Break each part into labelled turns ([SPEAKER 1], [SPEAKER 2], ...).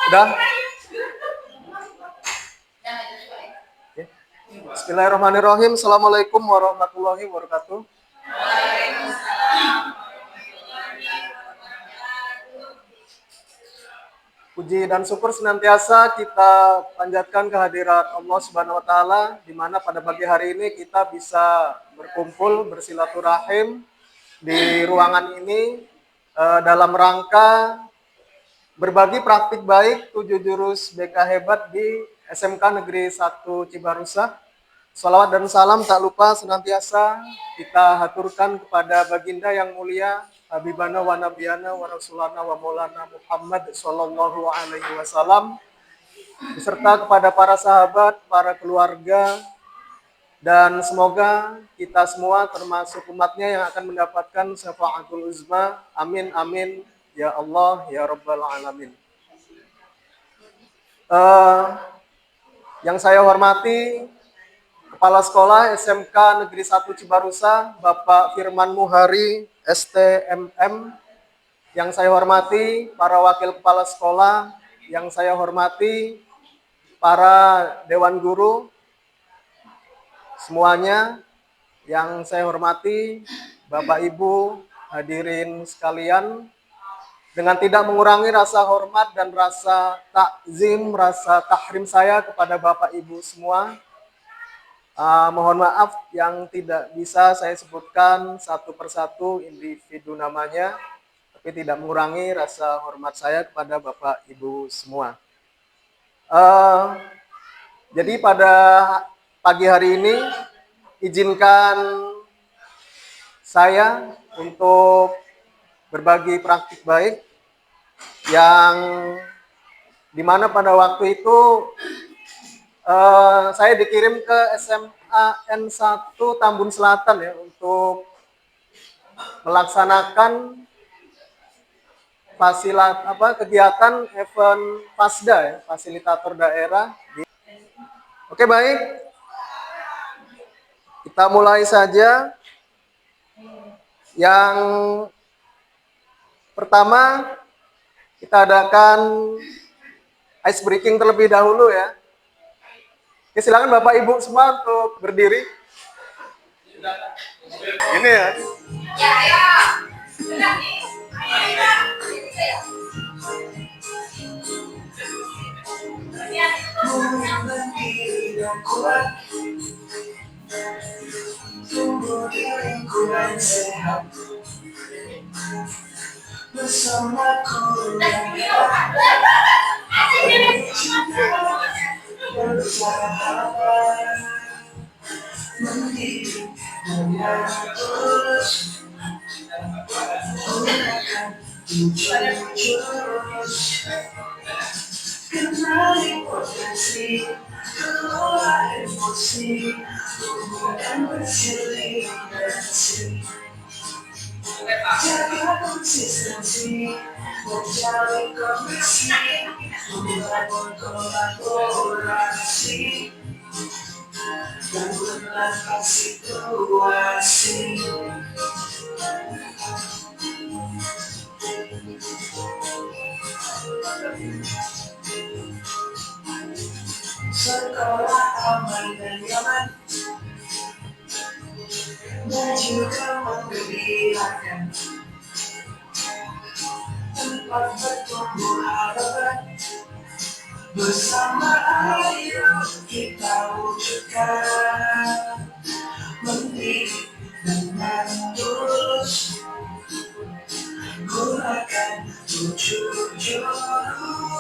[SPEAKER 1] Udah? Bismillahirrahmanirrahim. Assalamualaikum warahmatullahi wabarakatuh. Puji dan syukur senantiasa kita panjatkan kehadirat Allah Subhanahu wa taala, di mana pada pagi hari ini kita bisa berkumpul bersilaturahim di ruangan ini dalam rangka berbagi praktik baik 7 jurus BK hebat di SMK Negeri 1 Cibarusah. Salawat dan salam tak lupa senantiasa kita haturkan kepada baginda yang mulia Habibana wa Nabiyana wa Rasulana wa Maulana Muhammad Sallallahu Alaihi Wasallam, beserta kepada para sahabat, para keluarga, dan semoga kita semua termasuk umatnya yang akan mendapatkan syafaatul uzma. Amin amin ya Allah ya Rabbal Alamin. Yang saya hormati Kepala Sekolah SMK Negeri 1 Cibarusah, Bapak Firman Muhari, STMM. Yang saya hormati para wakil kepala sekolah, yang saya hormati para dewan guru, semuanya. Yang saya hormati Bapak Ibu hadirin sekalian, dengan tidak mengurangi rasa hormat dan rasa takzim, rasa tahrim saya kepada Bapak Ibu semua. Mohon maaf yang tidak bisa saya sebutkan satu persatu individu namanya, tapi tidak mengurangi rasa hormat saya kepada Bapak Ibu semua. Jadi pada pagi hari ini izinkan saya untuk berbagi praktik baik yang dimana pada waktu itu saya dikirim ke SMA N1 Tambun Selatan ya untuk melaksanakan kegiatan event FASDA ya, fasilitator daerah. Oke, baik. Kita mulai saja. Yang pertama kita adakan ice breaking terlebih dahulu ya. Oke, silakan Bapak Ibu semua untuk berdiri. Ini ya. Kenali potensi, kelola emosi, dan bersinergi. Jaga konsistensi, menjalin koneksi, membangun kolaborasi, dan menangkap situasi. Sekolah aman dan nyaman, dan juga menggembirakan, tempat bertumbuh harapan, bersama ayo kita wujudkan, mendidik dengan tulus, gunakan 7 jurus.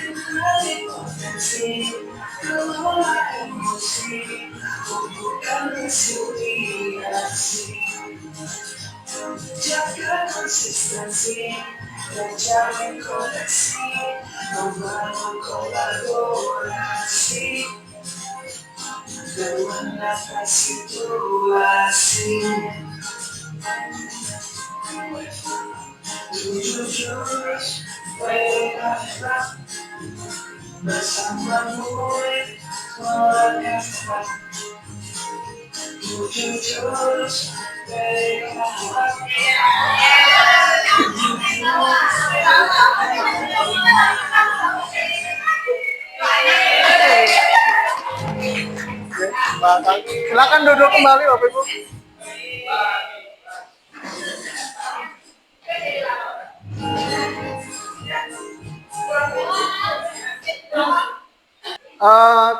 [SPEAKER 1] Kenali potensi, kelola emosi, tumbuhkan resiliensi. Jaga konsistensi, menjalin koneksi, membangun kolaborasi, dan menangkap situasi. 7 jurus hebat, bersama murid keluarga hebat. 7 jurus Silakan duduk kembali Bapak Ibu.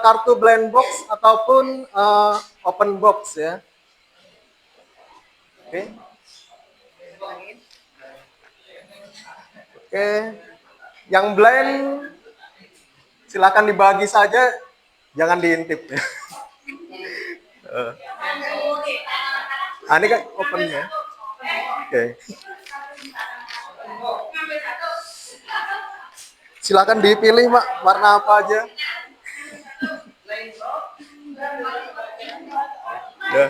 [SPEAKER 1] Kartu blind box ataupun open box ya. Oke. Oke. Yang blind silakan dibagi saja, jangan diintip ya. Ini kan open ya. Oke. Silakan dipilih Mak, warna apa aja. Ya.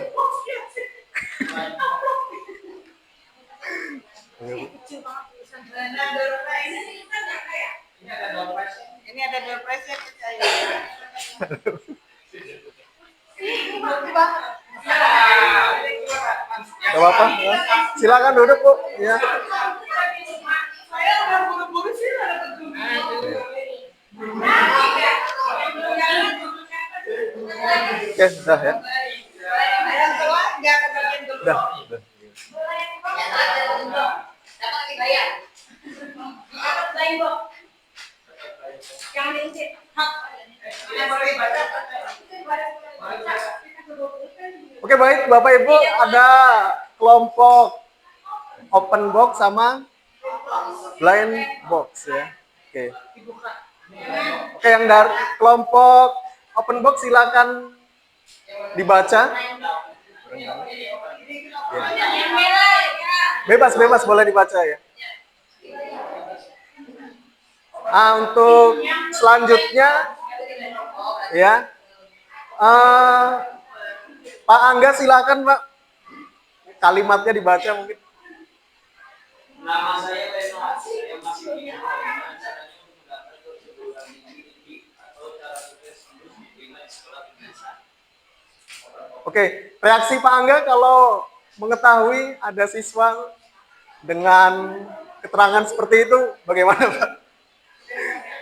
[SPEAKER 2] Ini ada door prize ya percaya.
[SPEAKER 1] Gak apa-apa. Ya. Silakan duduk Bu. Ya.
[SPEAKER 2] Saya udah buru-buru sih ada
[SPEAKER 1] Oke, sudah ya.
[SPEAKER 2] yang telah nggak kebagian dulu.
[SPEAKER 1] Udah. Oke baik Bapak Ibu, ada kelompok open box sama blind box ya. Oke. Oke, yang dari kelompok open box silakan dibaca. Bebas boleh dibaca ya. Untuk selanjutnya ya, Pak Angga silakan Pak, kalimatnya dibaca mungkin.
[SPEAKER 3] Nama saya Leno yang masih bagaimana caranya untuk mendapatkan perguruan tinggi atau cara sukses lulus diterima di sekolah kedinasan.
[SPEAKER 1] Oke, reaksi Pak Angga kalau mengetahui ada siswa dengan keterangan seperti itu, bagaimana Pak?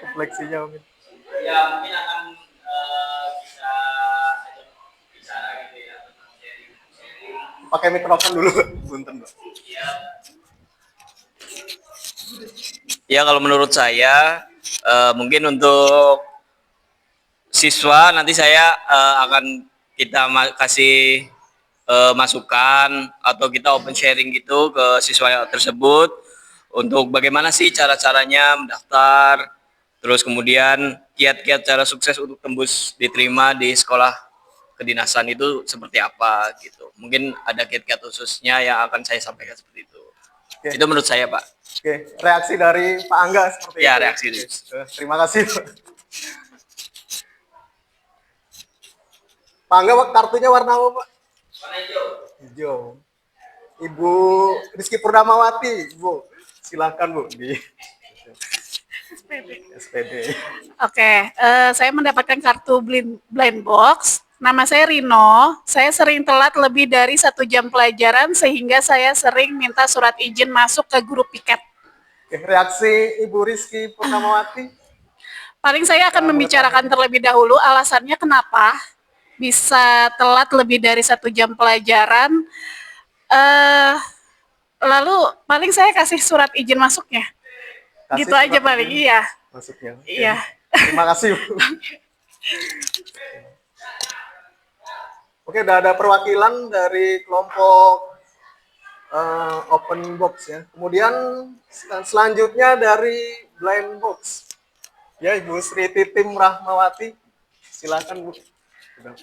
[SPEAKER 1] Refleksinya mungkin.
[SPEAKER 3] Ya mungkin akan bisa ajak bicara gitu ya tentang sharing.
[SPEAKER 1] Pakai mikrofon dulu, punten Pak.
[SPEAKER 3] Ya kalau menurut saya mungkin untuk siswa nanti saya akan kita kasih masukan atau kita open sharing gitu ke siswa tersebut untuk bagaimana sih cara-caranya mendaftar, terus kemudian kiat-kiat cara sukses untuk tembus diterima di sekolah kedinasan itu seperti apa gitu. Mungkin ada kiat-kiat khususnya yang akan saya sampaikan seperti itu.
[SPEAKER 1] Oke.
[SPEAKER 3] Itu menurut saya, Pak.
[SPEAKER 1] Oke, reaksi dari Pak Angga seperti
[SPEAKER 3] Ya,
[SPEAKER 1] itu.
[SPEAKER 3] reaksi itu.
[SPEAKER 1] Terima kasih. Pak Angga, kartunya warna apa Pak?
[SPEAKER 3] Warna hijau.
[SPEAKER 1] Hijau. Ibu Rizky Purnamawati, Bu. Silakan Bu di SPD.
[SPEAKER 4] Oke, saya mendapatkan kartu blind box. Nama saya Rino. Saya sering telat lebih dari 1 jam pelajaran sehingga saya sering minta surat izin masuk ke guru piket.
[SPEAKER 1] Oke, reaksi Ibu Rizky Purnamawati?
[SPEAKER 4] Paling saya akan membicarakan terlebih dahulu alasannya kenapa bisa telat lebih dari 1 jam pelajaran. Lalu paling saya kasih surat izin masuknya.
[SPEAKER 1] Kasih
[SPEAKER 4] Gitu aja
[SPEAKER 1] surat
[SPEAKER 4] paling,
[SPEAKER 1] izin
[SPEAKER 4] iya.
[SPEAKER 1] Masuknya. Oke.
[SPEAKER 4] Iya.
[SPEAKER 1] Terima kasih Bu. Oke, udah ada perwakilan dari kelompok open box ya. Kemudian selanjutnya dari blind box. Ya, Ibu Sri Titim Rahmawati. Silakan Bu.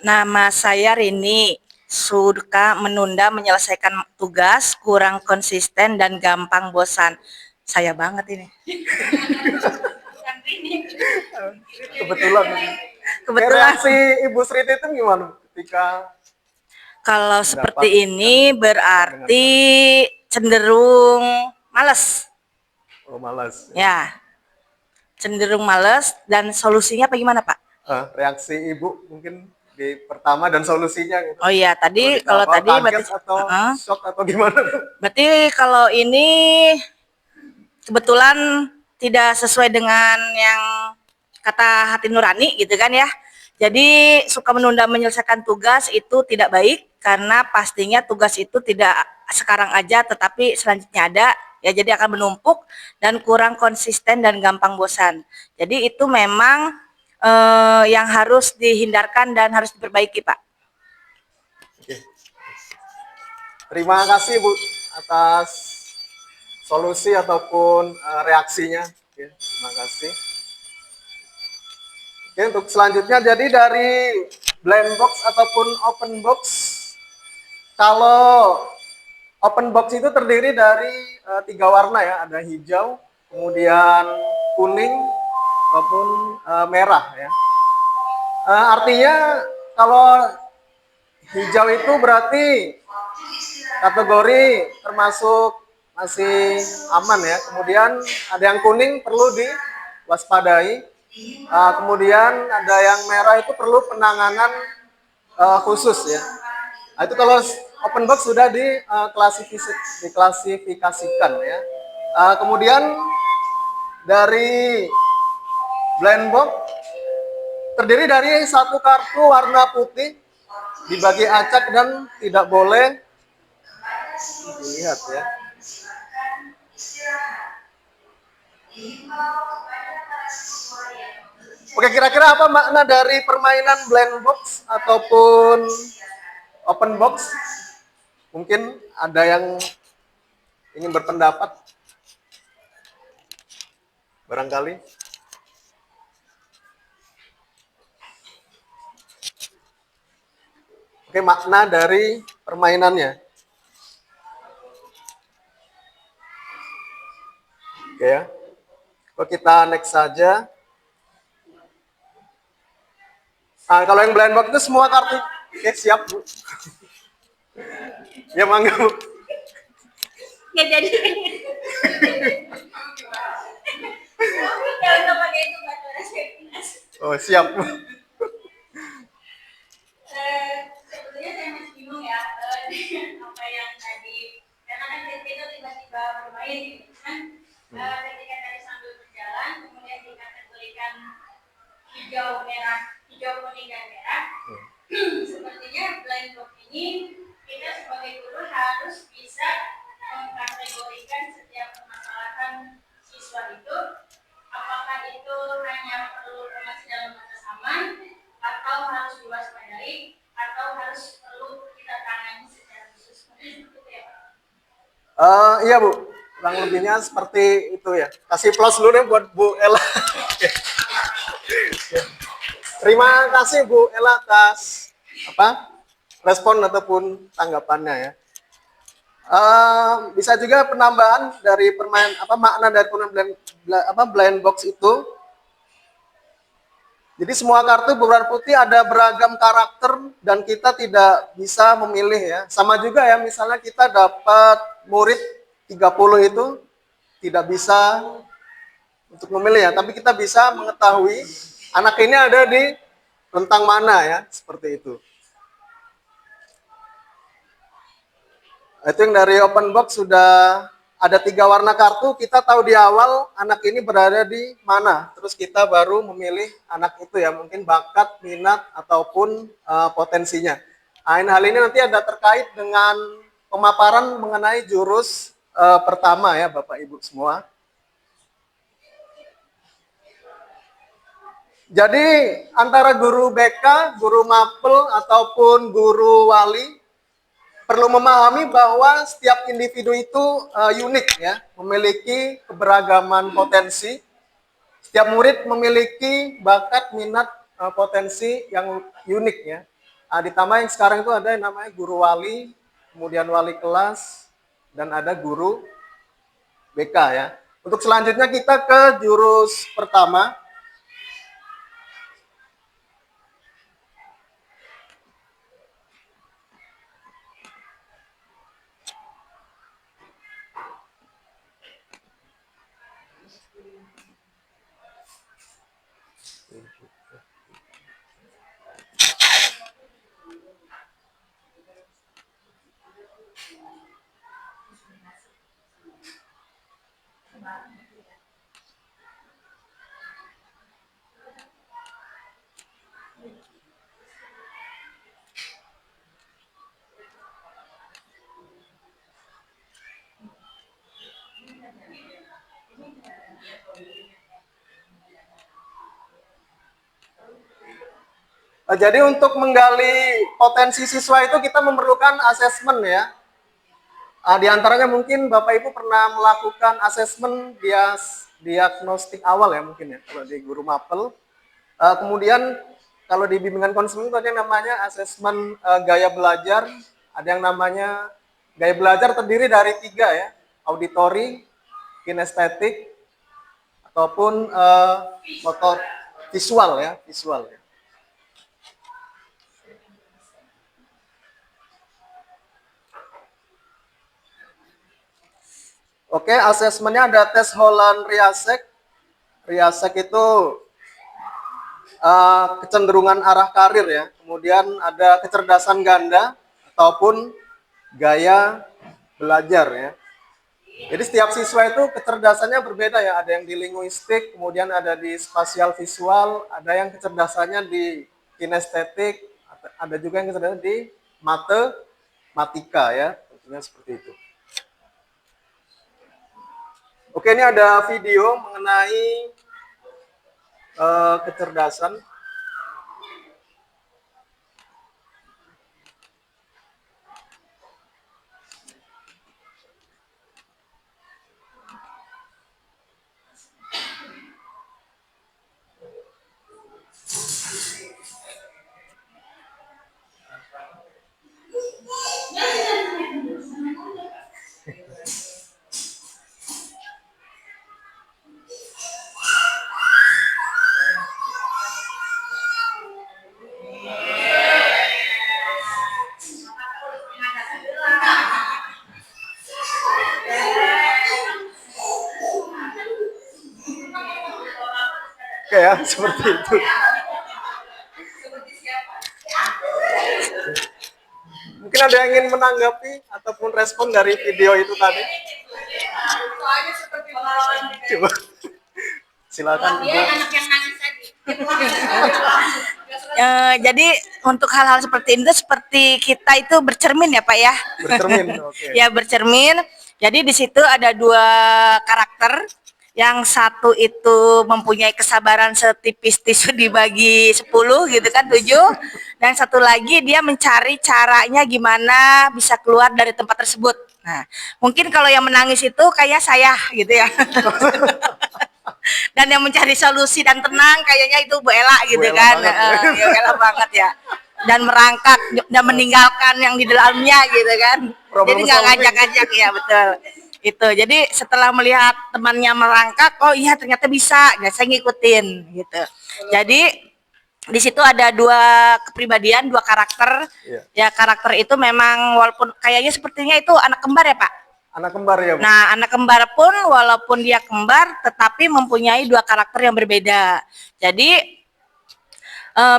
[SPEAKER 5] Nama saya Rini. Suka menunda menyelesaikan tugas, kurang konsisten dan gampang bosan. Saya banget ini.
[SPEAKER 1] Kebetulan. Reaksi Ibu Sri Titim gimana ketika
[SPEAKER 5] Kalau seperti ini berarti cenderung males.
[SPEAKER 1] oh, malas?
[SPEAKER 5] Ya, cenderung males dan solusinya apa gimana Pak?
[SPEAKER 1] Reaksi Ibu mungkin di pertama dan solusinya gitu.
[SPEAKER 5] Oh iya, tadi kalau
[SPEAKER 1] Apa,
[SPEAKER 5] tadi berarti
[SPEAKER 1] kaget atau
[SPEAKER 5] Heeh.
[SPEAKER 1] shock atau gimana?
[SPEAKER 5] Berarti kalau ini kebetulan tidak sesuai dengan yang kata hati nurani gitu kan ya. Jadi suka menunda menyelesaikan tugas itu tidak baik karena pastinya tugas itu tidak sekarang aja tetapi selanjutnya ada ya, jadi akan menumpuk dan kurang konsisten dan gampang bosan. Jadi itu memang yang harus dihindarkan dan harus diperbaiki, Pak.
[SPEAKER 1] Oke. Terima kasih Bu atas solusi ataupun reaksinya. Oke, terima kasih. Oke, untuk selanjutnya jadi dari blind box ataupun open box. Kalau open box itu terdiri dari 3 warna ya, ada hijau, kemudian kuning, ataupun merah ya. Artinya kalau hijau itu berarti kategori termasuk masih aman ya. Kemudian ada yang kuning perlu diwaspadai. Kemudian ada yang merah itu perlu penanganan khusus ya. Nah, itu kalau open box sudah diklasifikasikan ya. Kemudian dari blind box terdiri dari 1 kartu warna putih dibagi acak dan tidak boleh dilihat ya. Oke, kira-kira apa makna dari permainan blind box ataupun open box? Mungkin ada yang ingin berpendapat? Barangkali. Oke, makna dari permainannya. Oke ya. Kalau kita next saja. Kalau yang blind box itu semua kartu. Oke, siap Bu. Ya mangga Bu.
[SPEAKER 5] Nggak jadi. Ya udah pakai itu Pak.
[SPEAKER 1] Oh, siap Bu.
[SPEAKER 5] Sebetulnya saya masih bingung ya dengan apa yang tadi, karena kan kita tiba-tiba bermain gitu kan. Ketika tadi sambil berjalan kemudian dikategorikan hijau merah, hijau kuning dan merah. Sepertinya blind box ini kita sebagai guru harus bisa mengkategorikan setiap permasalahan siswa itu, apakah itu hanya perlu masih dalam batas aman atau harus diwaspadai atau harus perlu kita tangani secara khusus. Mungkin seperti itu ya Pak.
[SPEAKER 1] Iya Bu, kurang lebihnya seperti itu ya. Kasih plus dulu deh buat Bu Ella. Terima kasih Bu Ella atas respon ataupun tanggapannya ya. Bisa juga penambahan dari makna dari blind box itu. Jadi semua kartu berwarna putih ada beragam karakter dan kita tidak bisa memilih ya. Sama juga ya, misalnya kita dapat murid 30 itu tidak bisa untuk memilih ya, tapi kita bisa mengetahui anak ini ada di rentang mana ya, seperti itu. Itu yang dari open box sudah ada 3 warna kartu, kita tahu di awal anak ini berada di mana, terus kita baru memilih anak itu ya, mungkin bakat, minat, ataupun potensinya. Hal ini nanti ada terkait dengan pemaparan mengenai jurus pertama ya Bapak Ibu semua. Jadi antara guru BK, guru mapel, ataupun guru wali perlu memahami bahwa setiap individu itu unik ya, memiliki keberagaman potensi. Setiap murid memiliki bakat, minat, potensi yang unik ya. Ditambah yang sekarang itu ada yang namanya guru wali, kemudian wali kelas, dan ada guru BK ya. Untuk selanjutnya kita ke jurus pertama. Jadi untuk menggali potensi siswa itu kita memerlukan asesmen ya. Di antaranya mungkin Bapak Ibu pernah melakukan asesmen diagnostik awal ya mungkin ya kalau di guru mapel. Kemudian kalau di bimbingan konseling itu ada yang namanya asesmen gaya belajar, ada yang namanya gaya belajar terdiri dari 3 ya, auditori, kinestetik, ataupun motor visual ya, visual ya. Oke, asesmennya ada tes Holland-Riasek. Riasek itu kecenderungan arah karir ya. Kemudian ada kecerdasan ganda ataupun gaya belajar ya. Jadi setiap siswa itu kecerdasannya berbeda ya. Ada yang di linguistik, kemudian ada di spasial visual, ada yang kecerdasannya di kinestetik, ada juga yang kecerdasannya di matematika ya. Tentunya seperti itu. Oke, ini ada video mengenai kecerdasan. Oke ya, seperti itu. Mungkin ada yang ingin menanggapi ataupun respon dari video itu tadi?
[SPEAKER 2] Soalnya seperti pengalaman
[SPEAKER 1] Coba. Silakan.
[SPEAKER 5] Dia anak yang nangis tadi.
[SPEAKER 6] Jadi untuk hal-hal seperti ini tuh seperti kita itu bercermin ya Pak ya.
[SPEAKER 1] Bercermin, oke.
[SPEAKER 6] Ya bercermin. Jadi di situ ada 2 karakter. Yang satu itu mempunyai kesabaran setipis tisu dibagi 10 gitu kan 7. Dan satu lagi dia mencari caranya gimana bisa keluar dari tempat tersebut. Nah mungkin kalau yang menangis itu kayak saya gitu ya. Dan yang mencari solusi dan tenang kayaknya itu Bu Ella gitu
[SPEAKER 1] Bu Ella
[SPEAKER 6] kan.
[SPEAKER 1] banget ya.
[SPEAKER 6] Bu Ella banget ya. Dan merangkak dan meninggalkan yang di dalamnya gitu kan.
[SPEAKER 1] Problem
[SPEAKER 6] Jadi nggak
[SPEAKER 1] solving.
[SPEAKER 6] ngajak-ngajak ya betul. Itu. Jadi setelah melihat temannya merangkak, oh iya ternyata bisa. Nah, saya ngikutin gitu. Jadi di situ ada 2 kepribadian, 2 karakter.
[SPEAKER 1] Iya.
[SPEAKER 6] Ya karakter itu memang walaupun kayaknya sepertinya itu anak kembar ya Pak.
[SPEAKER 1] Anak kembar ya, Bu?
[SPEAKER 6] Nah, anak kembar pun walaupun dia kembar, tetapi mempunyai 2 karakter yang berbeda. Jadi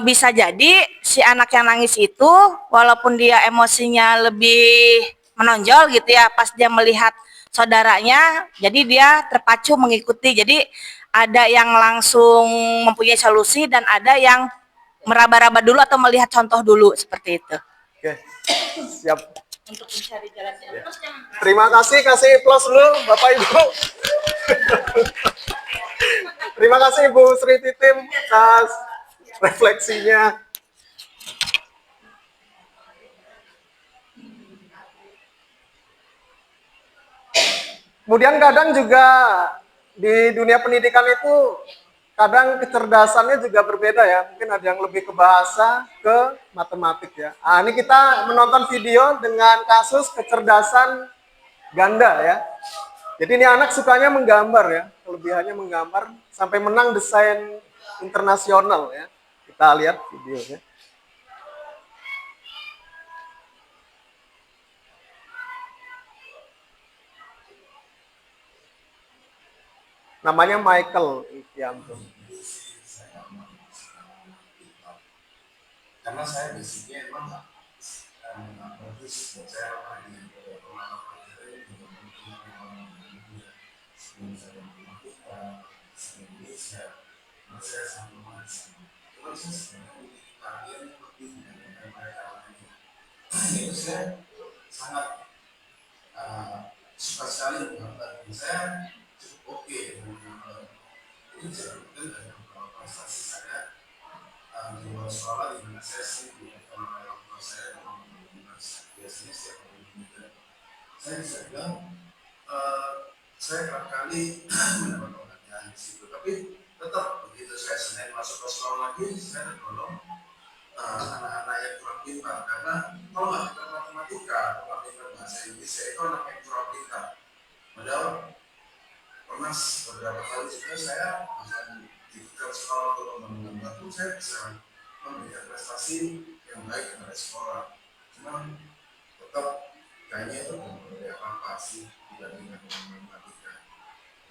[SPEAKER 6] bisa jadi si anak yang nangis itu, walaupun dia emosinya lebih menonjol gitu ya, pas dia melihat saudaranya, jadi dia terpacu mengikuti. Jadi ada yang langsung mempunyai solusi dan ada yang meraba-raba dulu atau melihat contoh dulu seperti itu.
[SPEAKER 1] Oke, siap.
[SPEAKER 6] Untuk mencari jalannya. Terus jangan
[SPEAKER 1] Terima kasih plus dulu Bapak Ibu. Terima kasih Ibu Sri Titim atas refleksinya. Kemudian kadang juga di dunia pendidikan itu kadang kecerdasannya juga berbeda ya. Mungkin ada yang lebih ke bahasa, ke matematik ya. Nah, ini kita menonton video dengan kasus kecerdasan ganda ya. Jadi ini anak sukanya menggambar ya, kelebihannya menggambar sampai menang desain internasional ya. Kita lihat videonya. Namanya Michael Ikianto.
[SPEAKER 7] Karena saya basicnya emang nggak bagus buat saya apa di Indonesia, saya sama cuma saya sebenarnya target lebih dari mereka lainnya. Itu saya sangat suka sekali menggambar. Saya cukup oke dengan gambar. Ini saya lakukan dari beberapa prestasi saya di luar sekolah di mana saya sering diingatkan oleh orang tua saya biasanya setiap hari Minggu saya bisa bilang saya kerap kali mendapat penghargaan di situ, tapi tetap begitu saya Senin masuk ke sekolah lagi saya tergolong anak-anak yang kurang pintar, karena kalau nggak pintar matematika, kalau nggak pintar bahasa Indonesia itu anak yang kurang pintar. Padahal pernah beberapa kali juga saya bahkan di sekolah untuk menggambar pun saya bisa memberikan prestasi yang baik pada sekolah. Cuman tetap kayaknya itu berbeda apa sih dibandingkan dengan matematika.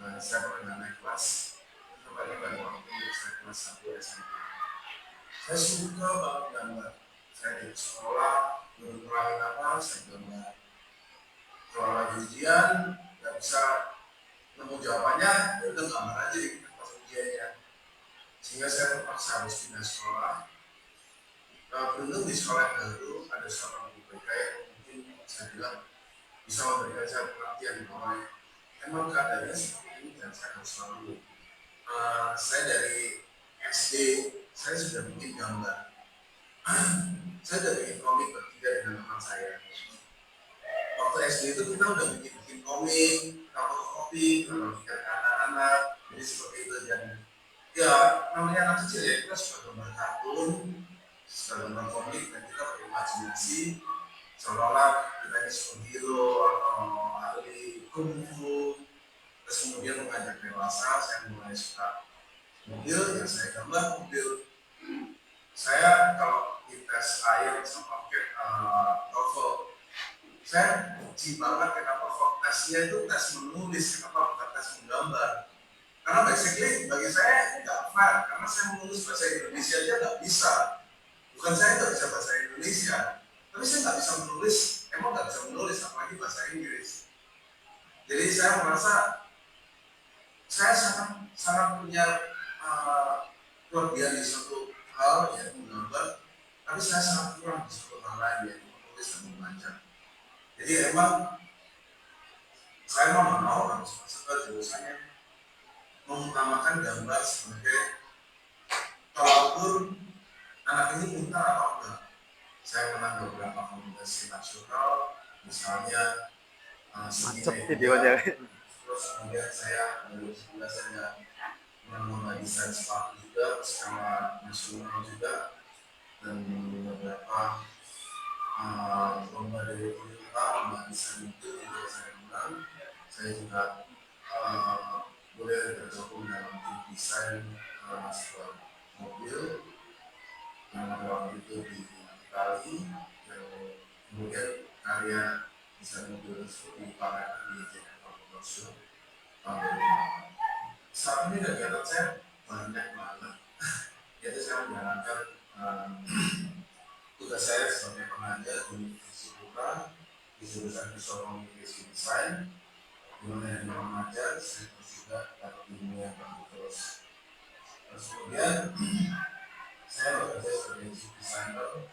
[SPEAKER 7] Nah, saya pernah naik kelas, itu paling pada waktu saya kelas 1 SMP. Saya suka banget gambar. Saya di sekolah, belum ngurangin apa, saya gambar. Kalau lagi ujian, nggak bisa nemu jawabannya, ya udah gambar aja di kertas ujiannya. Sehingga saya terpaksa harus pindah sekolah. Beruntung di sekolah yang baru ada seorang guru BK yang mungkin saya bilang bisa memberikan saya pengertian bahwa emang keadaannya seperti ini dan saya harus selalu. Saya dari SD saya sudah bikin gambar. Saya sudah bikin komik bertiga dengan teman saya. Waktu SD itu kita udah bikin komik, cover kopi, membagikan ke anak-anak, jadi seperti itu. Dan ya namanya anak kecil ya, kita suka gambar kartun, suka gambar komik, dan kita berimajinasi seolah-olah kita ini superhero atau ahli kungfu. Terus kemudian mengajak dewasa, saya mulai suka mobil, ya saya gambar mobil. Saya kalau di tes air sama pakai TOEFL, saya benci banget kenapa kok tesnya itu tes menulis, kenapa bukan tes menggambar. Karena basically bagi saya nggak fair, karena saya menulis bahasa Indonesia aja nggak bisa. Bukan saya nggak bisa bahasa Indonesia, tapi saya nggak bisa menulis, emang nggak bisa menulis, apalagi bahasa Inggris. Jadi saya merasa saya sangat punya kelebihan di suatu hal, yaitu menggambar, tapi saya sangat kurang di suatu hal lain, yaitu menulis dan membaca. Jadi emang saya mau harus masuk ke jurusannya mengutamakan gambar sebagai kalaupun anak ini pintar atau enggak. Saya menang beberapa kompetisi nasional, misalnya
[SPEAKER 1] Macet videonya.
[SPEAKER 7] terus kemudian saya 2011 saya menang desain sepatu juga secara nasional juga, dan beberapa lomba dari pemerintah, lomba desain itu juga saya menang. Saya juga boleh bergabung dalam tim desain sebuah mobil yang pada waktu itu di Itali, yang kemudian karya desain mobil tersebut dipamerkan di Jakarta Motor Show tahun 2008. Saat ini kegiatan saya banyak banget, yaitu saya menjalankan tugas saya sebagai pengajar di Universitas Buka di jurusan Visual Communication Design, di mana yang mengajar saya juga dapat ilmu yang bagus. Terus kemudian saya bekerja sebagai chief designer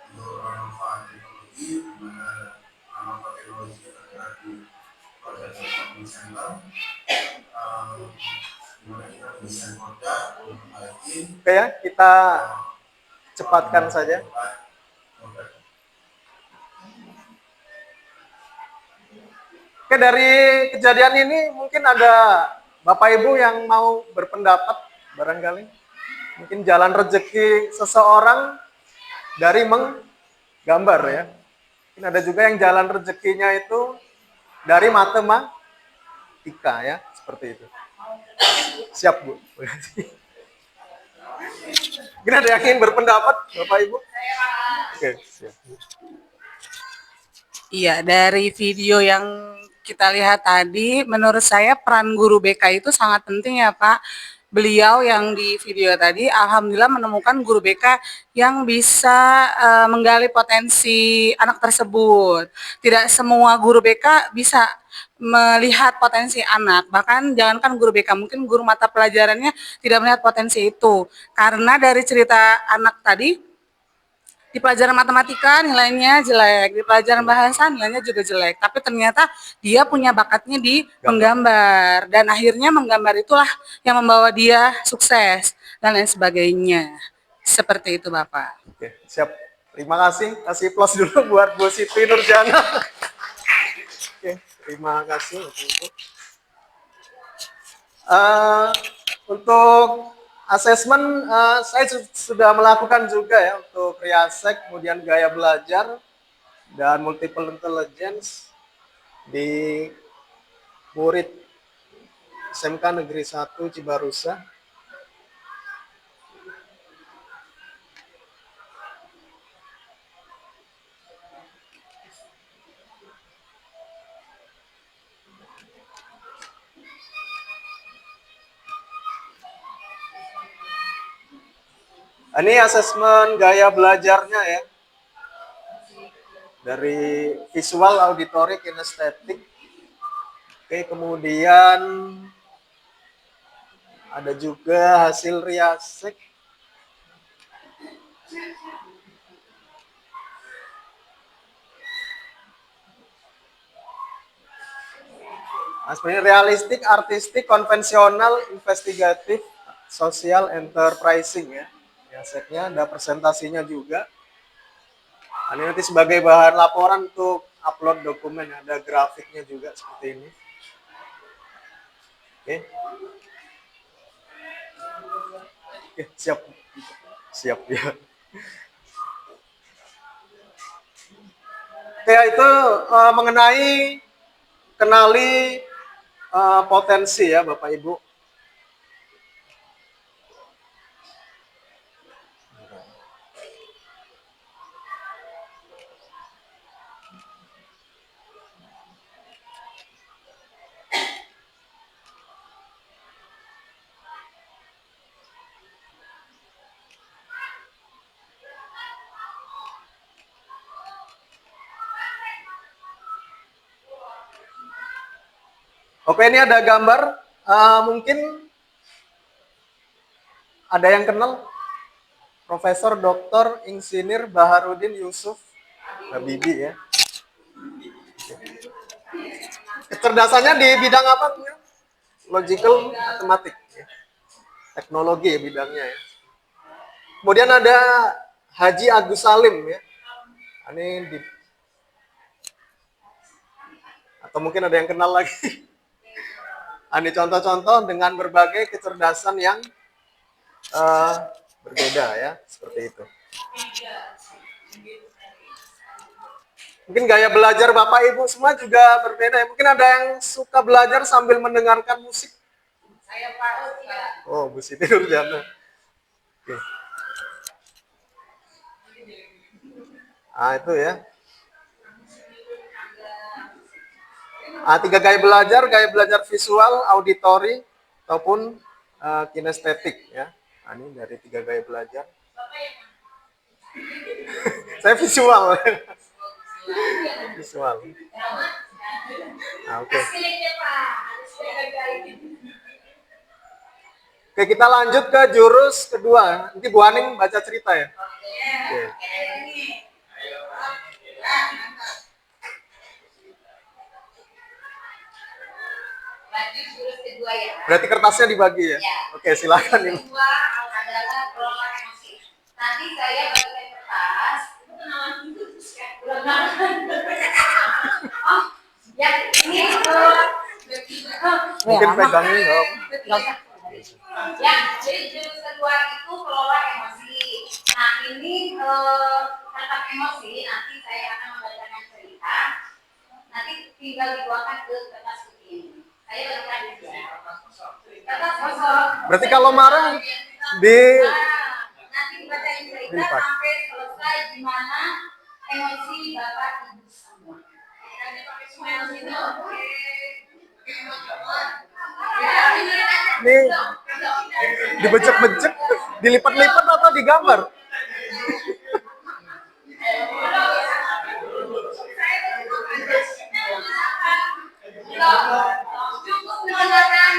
[SPEAKER 7] untuk Ranova Teknologi, di mana Ranova Teknologi bergerak di produk development center, di mana kita desain produk untuk memperbaiki.
[SPEAKER 1] Oke ya, kita cepatkan saja. Oke, dari kejadian ini mungkin ada Bapak Ibu yang mau berpendapat barangkali. Mungkin jalan rezeki seseorang dari menggambar ya. Mungkin ada juga yang jalan rezekinya itu dari matematika ya, seperti itu. Siap Bu. Mungkin ada yang ingin berpendapat Bapak Ibu? Oke, siap.
[SPEAKER 8] Iya, dari video yang kita lihat tadi, menurut saya peran guru BK itu sangat penting ya Pak. Beliau yang di video tadi, alhamdulillah menemukan guru BK yang bisa menggali potensi anak tersebut. Tidak semua guru BK bisa melihat potensi anak, bahkan jangankan guru BK, mungkin guru mata pelajarannya tidak melihat potensi itu. Karena dari cerita anak tadi, di pelajaran matematika nilainya jelek, di pelajaran bahasa nilainya juga jelek, tapi ternyata dia punya bakatnya di menggambar, dan akhirnya menggambar itulah yang membawa dia sukses dan lain sebagainya. Seperti itu Bapak.
[SPEAKER 1] Oke, siap. Terima kasih. Kasih plus dulu buat Bu Siti Nurjana. Oke, terima kasih untuk itu. Untuk asesmen saya sudah melakukan juga ya untuk Riasek, kemudian gaya belajar dan multiple intelligence di murid SMK Negeri 1 Cibarusa. Ini asesmen gaya belajarnya ya. Dari visual, auditory, kinestetik. Oke, kemudian ada juga hasil Riasek. Sebenarnya realistik, artistik, konvensional, investigatif, sosial, enterprising ya. Riaseknya ada presentasinya juga. Ini nanti sebagai bahan laporan untuk upload dokumen, ada grafiknya juga seperti ini. Oke. Oke, siap. Siap ya. Oke, itu mengenai kenali potensi ya Bapak Ibu. Oke, ini ada gambar. Mungkin ada yang kenal Profesor Dr. Insinyur Baharudin Yusuf Habibie ya. Kecerdasannya di bidang apa? Logical matematik. Ya. Teknologi ya bidangnya ya. Kemudian ada Haji Agus Salim ya. Ini di, atau mungkin ada yang kenal lagi. Ini contoh-contoh dengan berbagai kecerdasan yang berbeda ya, seperti itu. Mungkin gaya belajar Bapak Ibu semua juga berbeda ya. Mungkin ada yang suka belajar sambil mendengarkan musik.
[SPEAKER 2] Saya Pak.
[SPEAKER 1] Oh, Bu Siti Nurjana. Oke. Itu ya. Tiga gaya belajar visual, auditory, ataupun kinestetik ya. Ini dari tiga gaya belajar. Saya visual. Visual. Oke. Oke, kita lanjut ke jurus kedua. Nanti Bu Aning baca cerita ya. Oke.
[SPEAKER 5] Lanjut jurus kedua ya.
[SPEAKER 1] Berarti kertasnya dibagi ya?
[SPEAKER 5] Ya.
[SPEAKER 1] Oke, silakan ini.
[SPEAKER 5] Kedua adalah kelola emosi. Nanti saya bagikan kertas. Itu kenalan dulu ya. Kenalan. Oh, ya ini
[SPEAKER 1] Mungkin pegangnya nggak apa.
[SPEAKER 5] ya, jadi jurus kedua itu kelola emosi. Nah ini tentang emosi. Nanti saya akan membacakan cerita. Nanti tinggal dituangkan ke kertas putih ini. Saya bacakan di sini. Kertas kosong.
[SPEAKER 1] Berarti kalau marah di
[SPEAKER 5] Nanti bacain cerita
[SPEAKER 1] Dilipat.
[SPEAKER 5] sampai selesai gimana emosi Bapak Ibu semua. Emosi itu oke.
[SPEAKER 1] ini dibecek-becek, dilipat-lipat atau digambar?
[SPEAKER 5] Cukup mendengarkan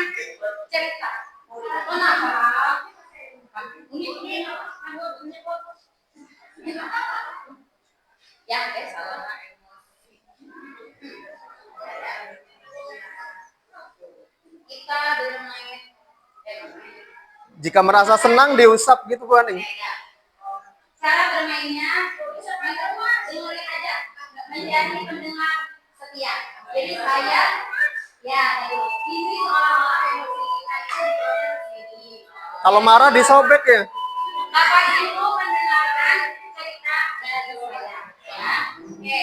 [SPEAKER 5] cerita. Kenapa? Ya, salah. Kita bermain
[SPEAKER 1] Jika merasa senang diusap gitu Bu Aning.
[SPEAKER 5] Cara bermainnya dengerin aja, menjadi pendengar setia. Jadi saya ya ini seolah-olah emosi kita itu diproses sini.
[SPEAKER 1] Kalau marah disobek ya.
[SPEAKER 5] Bapak Ibu mendengarkan cerita dari saya. Ya. Oke.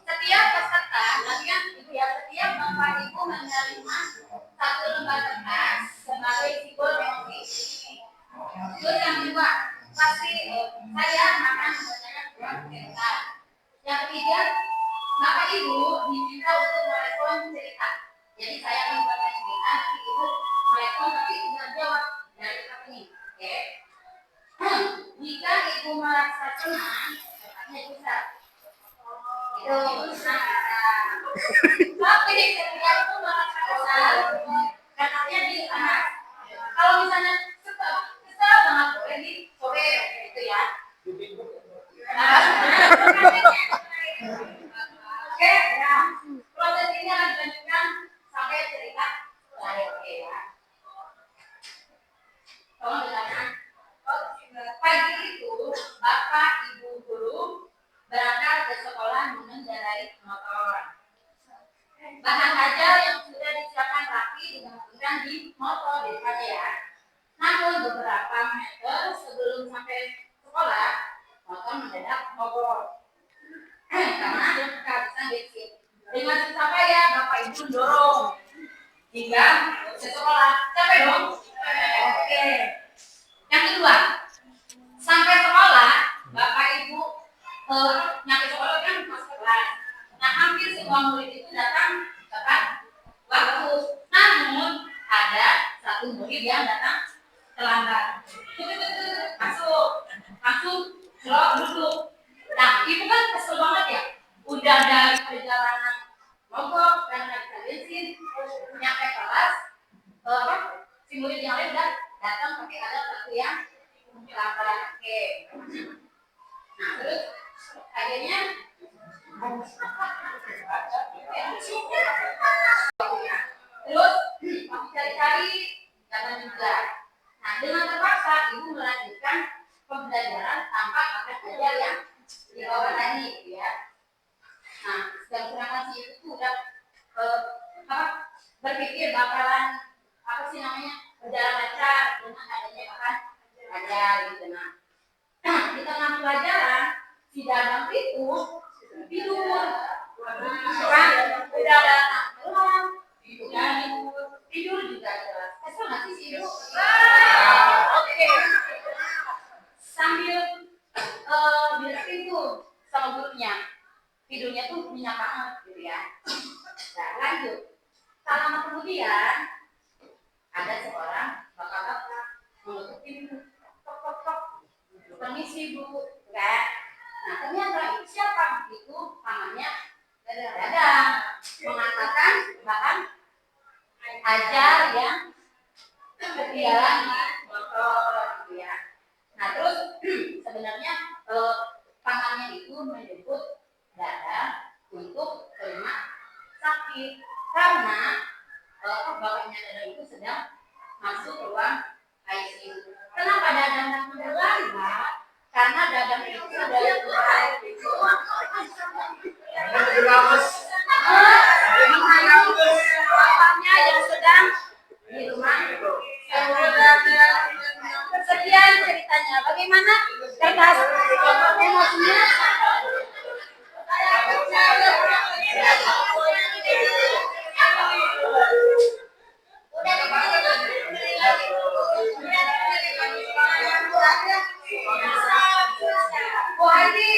[SPEAKER 5] Setiap peserta, artinya Ibu ya, setiap Bapak Ibu menerima satu lembar kertas sebagai simbol emosi. Terus yang kedua, pasti saya akan membacakan sebuah cerita. Yang ketiga, Bapak Ibu diminta untuk merespon cerita. Jadi saya akan membacakan cerita, nanti Ibu merespon, tapi tinggal jawab dari apa ini. Oke. Jika Ibu merasa senang, katanya bisa. Itu senang. Tapi ketika Ibu merasa kesal, katanya bisa. Kalau misalnya kesal banget boleh di sore gitu ya. Oke, ya. Proses ini akan dilanjutkan sampai cerita terakhir. Oke ya. Tolong dengarkan. Pagi itu, Bapak Ibu guru berangkat ke sekolah mengendarai motor. Bahan ajar yang sudah disiapkan rapi digantungkan di motor di depannya ya. Namun beberapa meter sebelum sampai sekolah, motor mendadak mogok karena kehabisan bensin. Dengan susah payah Bapak Ibu dorong hingga ke sekolah. Capek dong? Oke. Yang kedua, sampai sekolah, Bapak Ibu nyampe sekolah kan masuk kelas. Nah, hampir semua murid itu datang tepat waktu. Namun ada satu murid yang datang terlambat. Masuk, duduk. Nah, Ibu kan kesel banget ya. Udah dari perjalanan mogok dan naik bensin, nyampe kelas, si murid yang lain udah datang tapi ada satu yang terlambat. Oke. Nah, terus akhirnya terus masih cari-cari jangan juga. Nah, dengan terpaksa Ibu melanjutkan pembelajaran tanpa akan ajar yang dibawa tadi, gitu ya. Nah, sedangkan si Ibu tuh udah berpikir bakalan berjalan lancar dengan adanya bahan ajar gitu. Nah, di tengah pelajaran si Dadang itu tidur. Kan udah ada anak tidur juga jelas. Kesel nggak sih si Ibu? Oke. Sambil bilangin tuh sama gurunya, tidurnya tuh nyenyak banget gitu ya. Nah, lanjut. Tak lama kemudian ada seorang bapak-bapak mengetuk pintu. Tok. Permisi Bu, kan? Nah, ternyata itu siapa? Itu pamannya Dadang mengatakan bahan ajar yang ketinggalan di motor gitu ya. Nah, terus sebenarnya pamannya itu menjemput Dadang untuk ke rumah sakit karena bapaknya Dadang itu sedang masuk ruang ICU. Kenapa Dadang terlambat? Karena Dadang itu sudah bapaknya yang sedang di rumah. Sekian ceritanya. Bagaimana kertas emosinya? Bu Haji,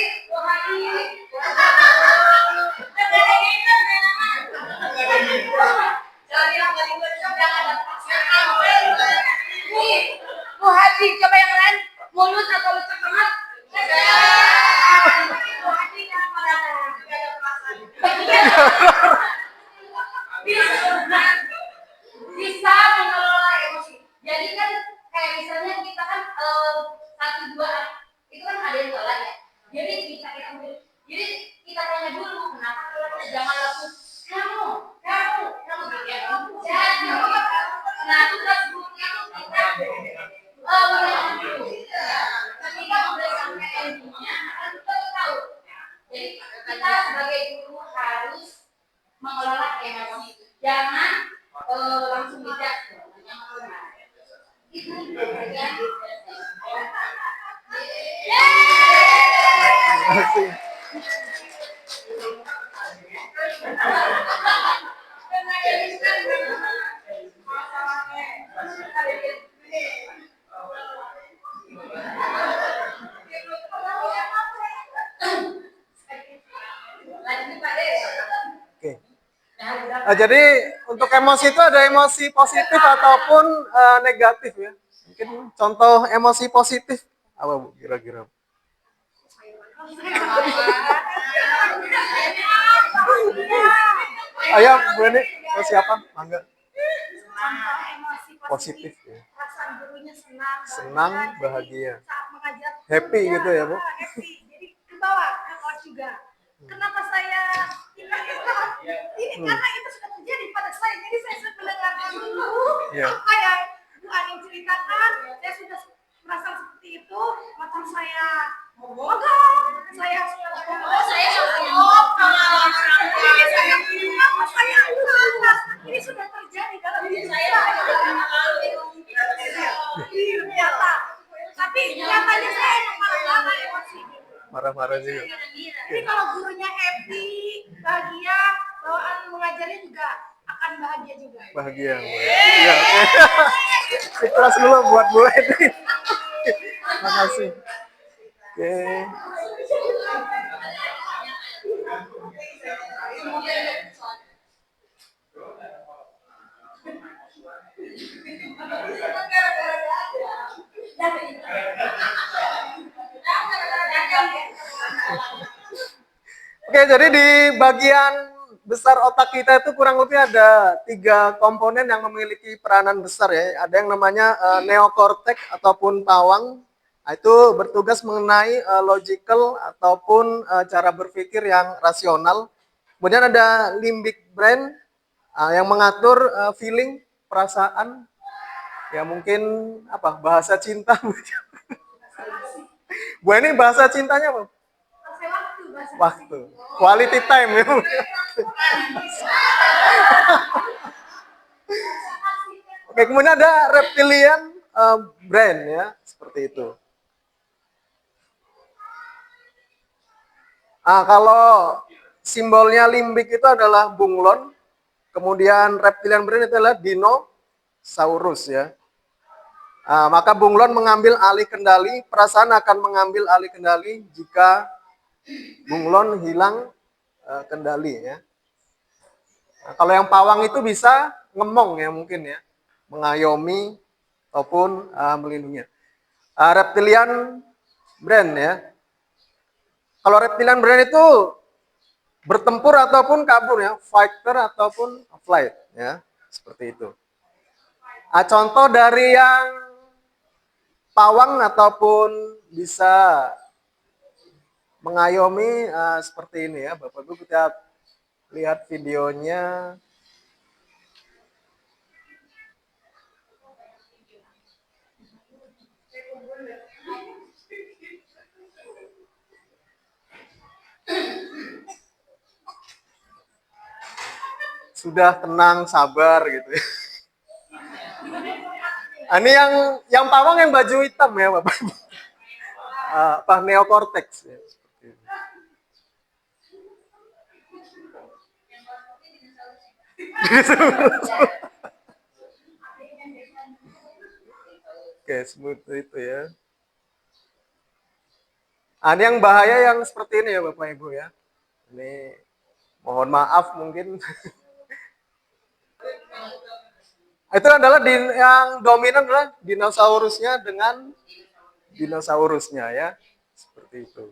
[SPEAKER 5] Jadi kita sebagai guru harus mengelola emosi. Jangan langsung bijak. Itu bagian.
[SPEAKER 1] Terima kasih. Oke. Jadi untuk emosi itu ada emosi positif ataupun negatif ya. Mungkin contoh emosi positif apa Bu kira-kira? Ayo Bu ini, oh, siapa? Mangga. Positif ya.
[SPEAKER 5] Perasaan gurunya
[SPEAKER 1] Senang, bahagia.
[SPEAKER 5] saat mengajar.
[SPEAKER 1] Happy gitu ya, Bu?
[SPEAKER 5] Happy. Jadi ke bawah ke kelas juga. Kenapa saya ini karena itu sudah terjadi pada saya. Jadi saya sudah mendengarkan dulu
[SPEAKER 1] Iya.
[SPEAKER 5] apa yang Bu Aning ceritakan. Saya sudah merasa seperti itu. Macam saya mogok, saya ini sudah terjadi dalam diri saya. Nyata. Tapi nyatanya saya marah-marah emosi.
[SPEAKER 1] Marah-marah juga.
[SPEAKER 5] Jadi kalau gurunya happy, bahagia, bawaan mengajarnya juga akan bahagia juga.
[SPEAKER 1] Bahagia. Bu. Iya, oke. Ikhlas dulu buat Bu Edi. Terima kasih. Oke. Oke, jadi di bagian besar otak kita itu kurang lebih ada 3 komponen yang memiliki peranan besar ya. Ada yang namanya neokortek ataupun pawang. Nah, itu bertugas mengenai logical ataupun cara berpikir yang rasional. Kemudian ada limbic brain yang mengatur feeling, perasaan. Ya mungkin apa? Bahasa cinta. Bu ini bahasa cintanya apa? Waktu. Quality time ya. Oke, kemudian ada reptilian brain ya, seperti itu. Kalau simbolnya limbik itu adalah bunglon, kemudian reptilian brain itu adalah dinosaurus ya. Maka bunglon mengambil alih kendali, perasaan akan mengambil alih kendali jika bunglon hilang kendali ya. Kalau yang pawang itu bisa ngemong ya mungkin ya, mengayomi ataupun melindungi. Reptilian brain ya. Kalau reptilian brain itu bertempur ataupun kabur ya, fighter ataupun flight ya, seperti itu. Contoh dari yang pawang ataupun bisa mengayomi seperti ini ya, Bapak Ibu kita lihat videonya. Sudah tenang, sabar gitu ya. Ini yang pawang yang baju hitam ya Bapak Ibu. Apa neokortex ya, seperti itu. Oke, smooth itu ya. Ini yang bahaya yang seperti ini ya Bapak Ibu ya. Ini mohon maaf mungkin. Itu adalah yang dominan adalah dinosaurusnya dengan dinosaurusnya ya. Seperti itu.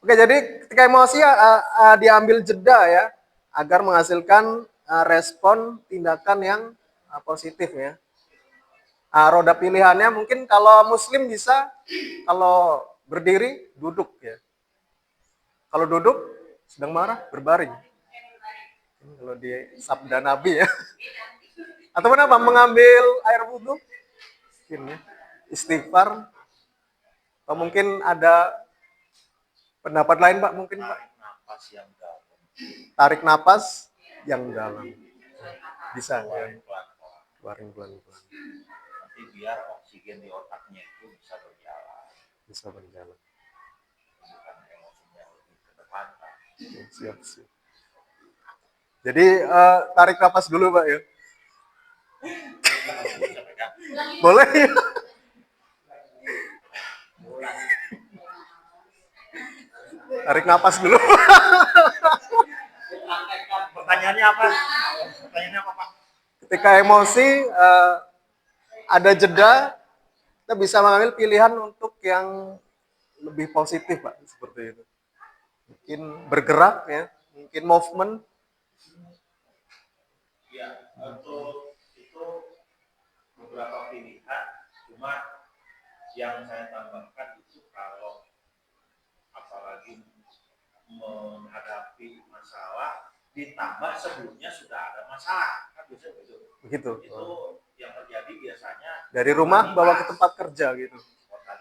[SPEAKER 1] Oke, jadi ketika emosi diambil jeda ya, agar menghasilkan respon tindakan yang positif ya. Roda pilihannya mungkin kalau muslim bisa, kalau berdiri duduk ya. Kalau duduk sedang marah berbaring. Ini kalau di sabda Nabi ya. Ataupun apa? Mengambil air wudhu? Mungkin ya. Istighfar. Atau mungkin ada pendapat lain, Pak? Mungkin, Pak?
[SPEAKER 7] Napas yang dalam.
[SPEAKER 1] Tarik napas yang dalam. Bisa ya? Keluarin pelan-pelan.
[SPEAKER 7] Nanti biar oksigen di otaknya itu bisa berjalan.
[SPEAKER 1] Bisa berjalan.
[SPEAKER 7] Bukan emosinya lebih ke depan.
[SPEAKER 1] Siap, siap. Jadi tarik napas dulu, Pak ya. Boleh ya? Tarik napas dulu.
[SPEAKER 7] Pertanyaannya apa? Pertanyaannya apa, Pak?
[SPEAKER 1] Ketika emosi ada jeda, kita bisa mengambil pilihan untuk yang lebih positif, Pak, seperti itu. Mungkin bergerak ya, mungkin movement.
[SPEAKER 7] Ya, untuk itu beberapa pilihan. Cuma yang saya tambahkan itu kalau apalagi menghadapi masalah ditambah sebelumnya sudah ada masalah, kan biasanya begitu.
[SPEAKER 1] Begitu.
[SPEAKER 7] Itu yang terjadi biasanya
[SPEAKER 1] Dari rumah bawa ke tempat kerja gitu.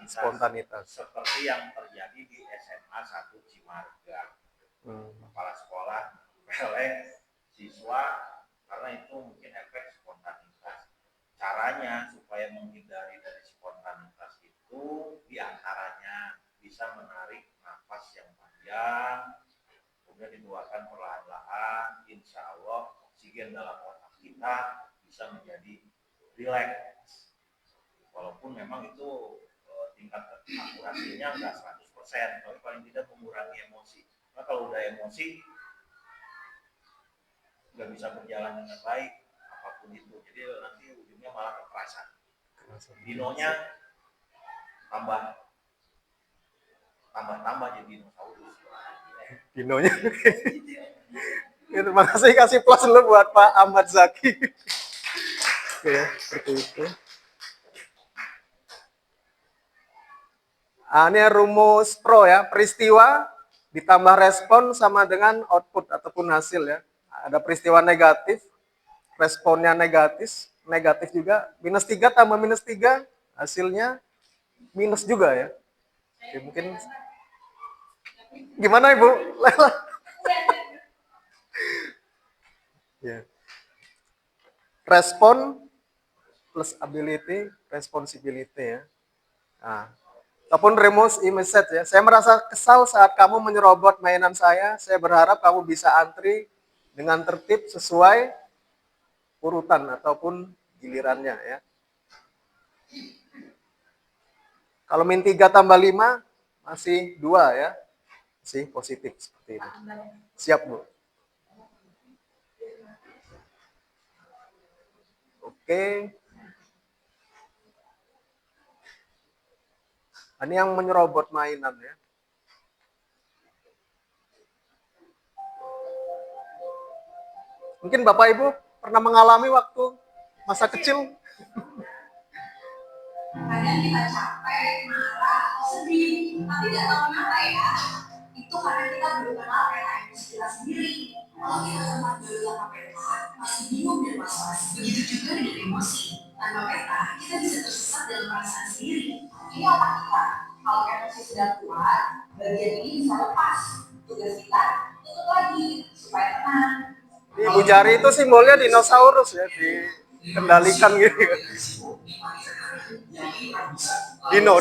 [SPEAKER 7] spontanitas.
[SPEAKER 1] Spontanitas.
[SPEAKER 7] Seperti yang terjadi di SMA 1 Cimarga. Kepala sekolah pelek siswa karena itu mungkin efek spontanitas. Caranya supaya menghindari dari spontanitas itu diantaranya bisa menarik nafas yang panjang, kemudian dikeluarkan perlahan-lahan. Insya Allah oksigen dalam otak kita bisa menjadi rileks. Walaupun memang itu tingkat akurasinya nggak 100%, tapi paling tidak mengurangi emosi. Nah, kalau udah emosi nggak bisa berjalan dengan baik apapun itu, jadi nanti ujungnya malah kekerasan. Dinonya tambah jadi dinosaurus.
[SPEAKER 1] Dinonya. Ya, terima kasih plus dulu buat Pak Ahmad Zaki. Oke ya, seperti itu. Ini rumus pro ya, peristiwa ditambah respon sama dengan output ataupun hasil ya. Ada peristiwa negatif, responnya negatif juga, -3 tambah -3, hasilnya minus juga ya. Oke, mungkin gimana Ibu? Ya. Respon plus ability, responsibility ya. Nah, ataupun remote image set ya. Saya merasa kesal saat kamu menyerobot mainan saya. Saya berharap kamu bisa antri dengan tertib sesuai urutan ataupun gilirannya ya. Kalau -3 tambah 5 masih 2 ya. Masih positif seperti ini. Siap, Bu. Oke. Ini yang menyerobot mainan ya. Mungkin Bapak Ibu pernah mengalami waktu masa kecil?
[SPEAKER 2] Kadang kita capek, marah, atau sedih, tapi nggak tahu kenapa ya. Itu karena kita belum kenal peta emosi kita sendiri. Kalau kita sempat dulu tanpa peta, masih bingung dan was-was. Begitu juga dengan emosi. Tanpa peta, kita bisa tersesat dalam perasaan sendiri. Ini otak kita. Kalau emosi sudah kuat, bagian ini bisa lepas. Tugas kita tutup lagi supaya tenang.
[SPEAKER 1] Di Ibu Jari itu simbolnya dinosaurus ya, dikendalikan gitu. Dino.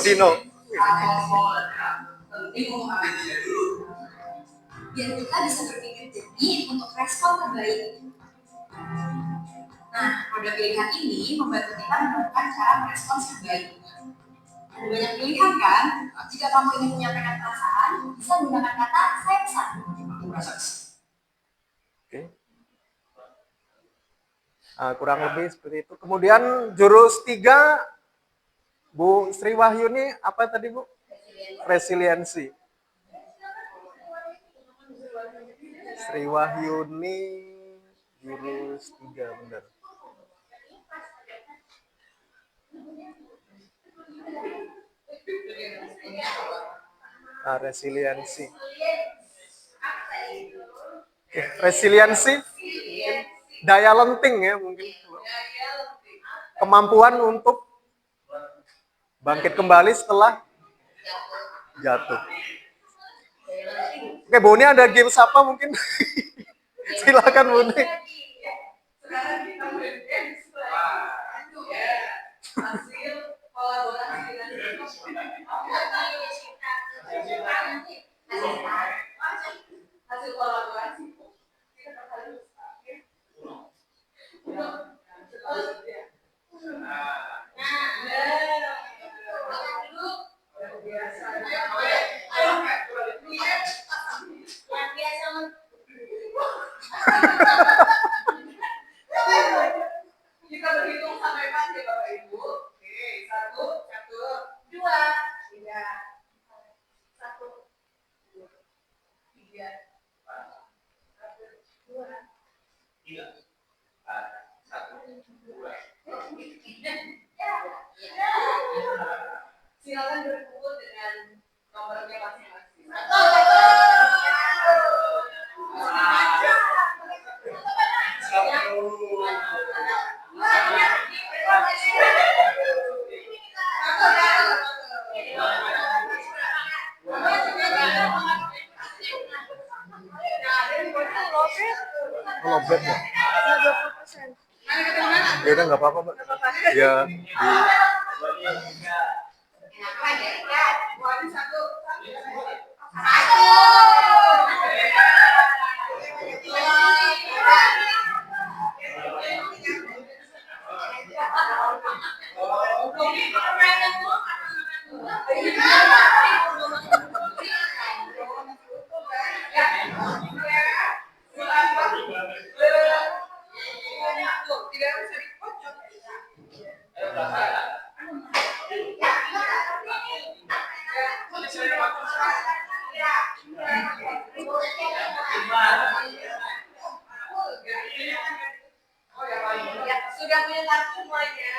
[SPEAKER 2] Biar kita bisa berpikir jernih untuk respon terbaik. Nah, pada pilihan ini membantu kita menemukan cara merespons terbaik. Ada banyak pilihan kan? Jika kamu ingin menyampaikan perasaan, bisa menggunakan kata saya pesan. Aku merasa kesal.
[SPEAKER 1] Oke. Kurang lebih seperti itu. Kemudian jurus 3, Bu Sri Wahyuni apa tadi Bu? Resiliensi. Sri Wahyuni jurus 3 benar. Resiliensi. Oke, resiliensi. daya lenting ya mungkin, kemampuan untuk bangkit kembali setelah jatuh. Oke, Boni ada games apa mungkin? Silakan Boni.
[SPEAKER 2] Sekarang kita berikan hasil kolaborasi hasil kolaborasi kita harus kita berhitung sampai empat ya Bapak Ibu. Oke, satu, dua, tiga, satu, tiga, dua, silakan berkumpul dengan nomornya masing-masing.
[SPEAKER 1] Lobet ya? Ya udah nggak apa-apa Mbak. Ya di
[SPEAKER 2] Sudah punya kartu semuanya.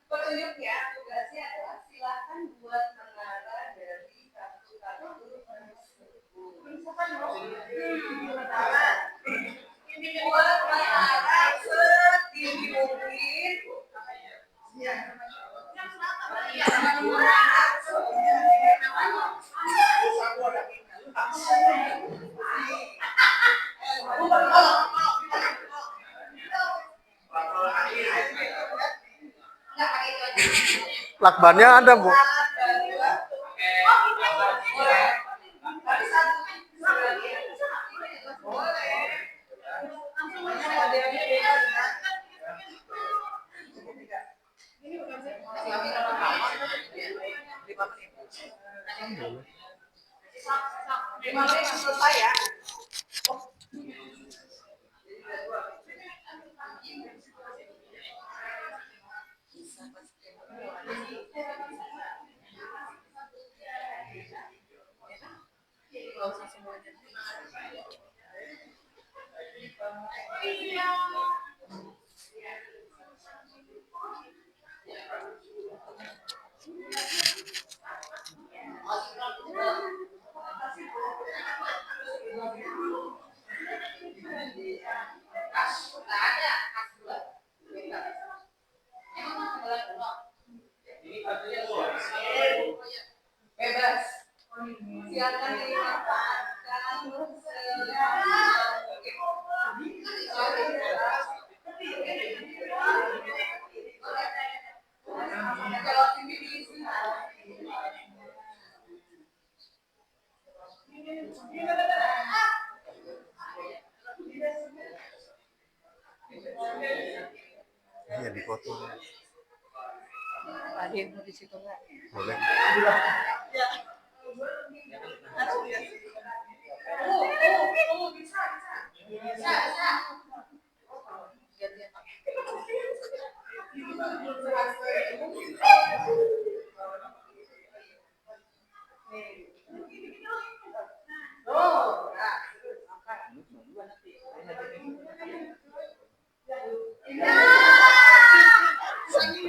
[SPEAKER 2] Petunjuknya, tugasnya adalah silakan buat menara dari kartu-kartu. Ini buat menara setinggi mungkin.
[SPEAKER 1] lakbannya ada Bu.
[SPEAKER 2] Selesai ya. Bebas. Silakan dimanfaatkan. Kalau TV diisi.
[SPEAKER 1] Iya dipotong.
[SPEAKER 6] Ada yang di situ nggak?
[SPEAKER 1] Boleh.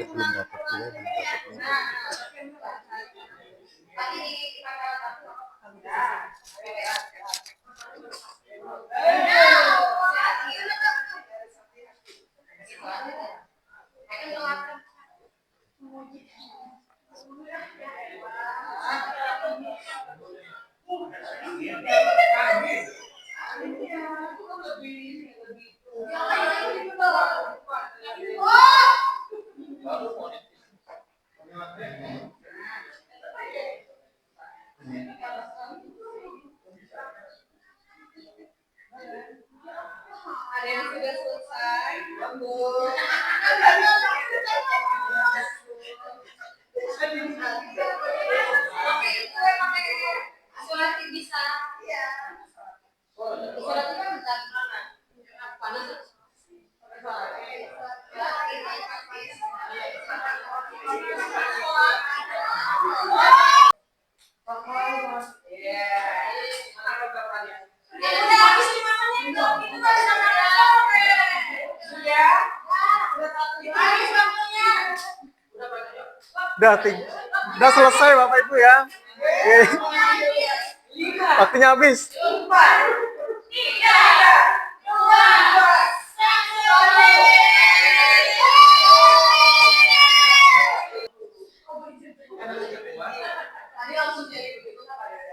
[SPEAKER 1] Belum dapat gue, belum dapat nih.
[SPEAKER 2] Isolasi bisa. Iya. Isolasi kan bisa gimana? Panas. Udah habis 5 menit dong, itu kan sama sore. Sudah. Habis waktunya.
[SPEAKER 1] Udah selesai Bapak Ibu ya. Oke. Waktunya habis.
[SPEAKER 2] Tadi langsung jadi begitu kan Pak Yoda?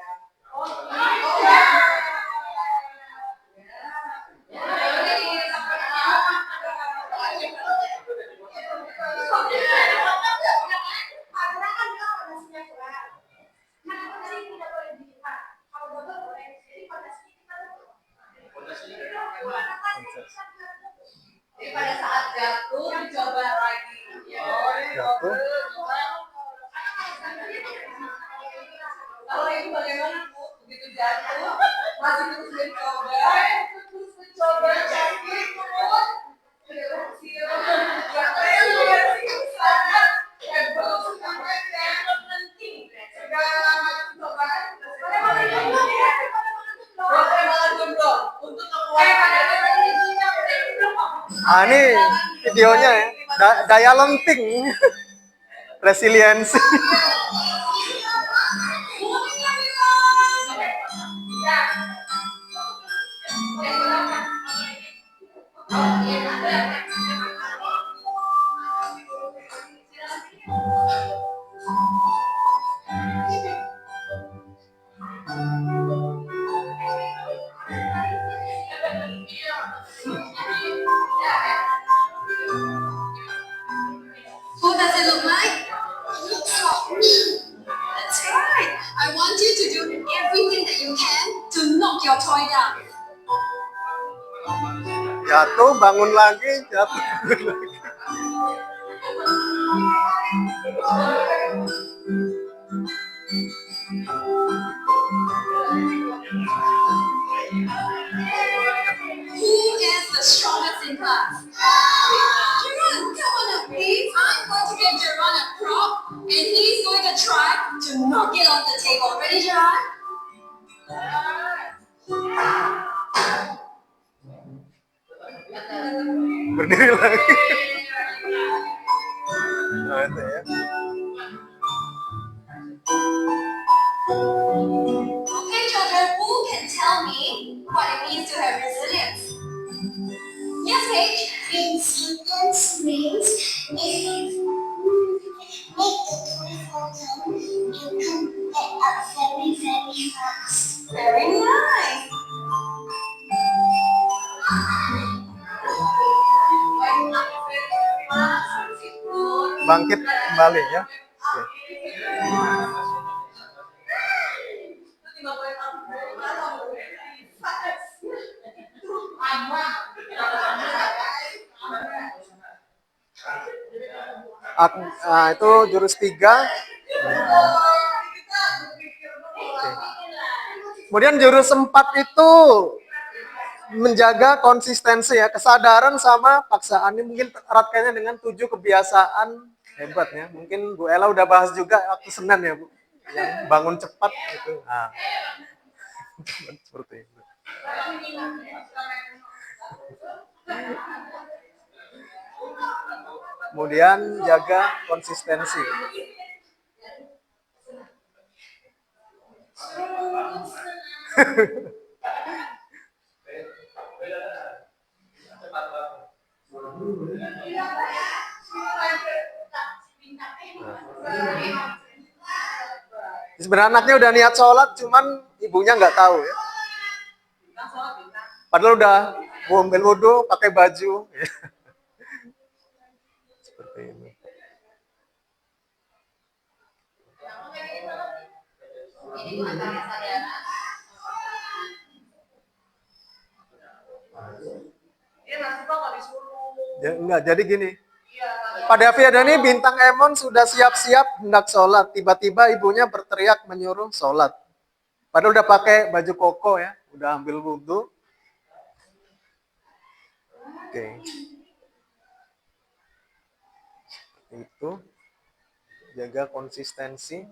[SPEAKER 2] Jadi pada saat jatuh dicoba lagi.
[SPEAKER 1] Jatuh.
[SPEAKER 2] Kalau ibu bagaimana Bu? Begitu jatuh, masih terus mencoba, sakit terus.
[SPEAKER 1] Ini videonya ya. Daya lenting. Resiliensi.
[SPEAKER 2] Who does it look like? That's right. I want you to do everything that you can to knock your toy down.
[SPEAKER 1] Jatuh, bangun lagi, jatuh, bangun lagi.
[SPEAKER 2] Who is the strongest in class? Jerron, come on up, please. I'm going to give Jerron a prop, and he's going to try to knock it off the table. Ready, Jerron?
[SPEAKER 1] Berdiri lagi. Nah, itu ya.
[SPEAKER 2] Okay, children, who can tell me what it means to have resilience? Yes, Paige? Resilience means if you make the toy fall down, you can get up very, very fast. Very nice.
[SPEAKER 1] Bangkit kembali ya. Oke. Itu jurus 3. Kemudian jurus 4 itu menjaga konsistensi ya, kesadaran sama paksaan. Ini mungkin erat kaitannya dengan 7 kebiasaan hebat ya. Mungkin Bu Ella udah bahas juga waktu Senin ya Bu, yang bangun cepat gitu. Nah, seperti itu. Kemudian jaga konsistensi. Sebenarnya anaknya udah niat sholat, cuman ibunya nggak tahu ya. Padahal udah ambil wudhu, pakai baju. Seperti ini.
[SPEAKER 8] Dia nasibnya kalau disuruh
[SPEAKER 1] Enggak, jadi gini. Pak Daviada ini bintang Emon sudah siap-siap hendak sholat. Tiba-tiba ibunya berteriak menyuruh sholat. Padahal udah pakai baju koko ya, udah ambil wudhu. Oke. Itu jaga konsistensi.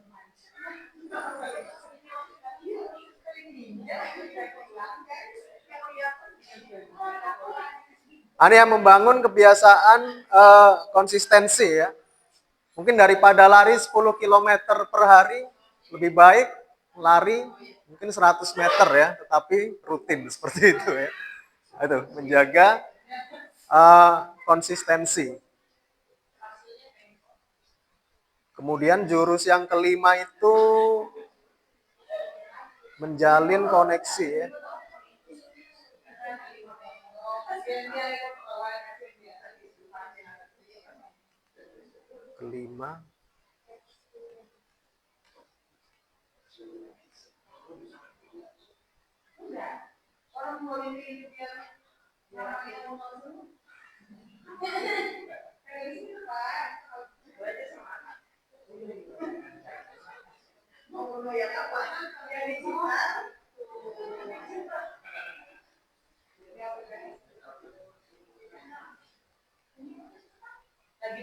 [SPEAKER 1] Ini yang membangun kebiasaan konsistensi ya. Mungkin daripada lari 10 km per hari, lebih baik lari mungkin 100 meter ya, tetapi rutin seperti itu ya. Itu menjaga konsistensi. Kemudian jurus yang kelima itu menjalin koneksi ya. Kelima.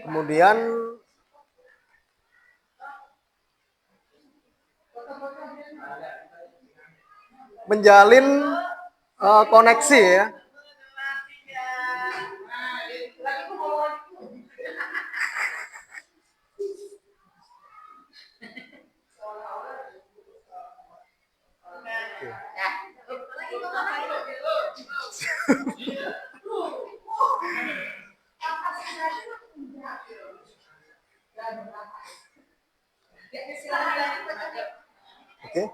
[SPEAKER 1] Kemudian menjalin koneksi ya. Oke.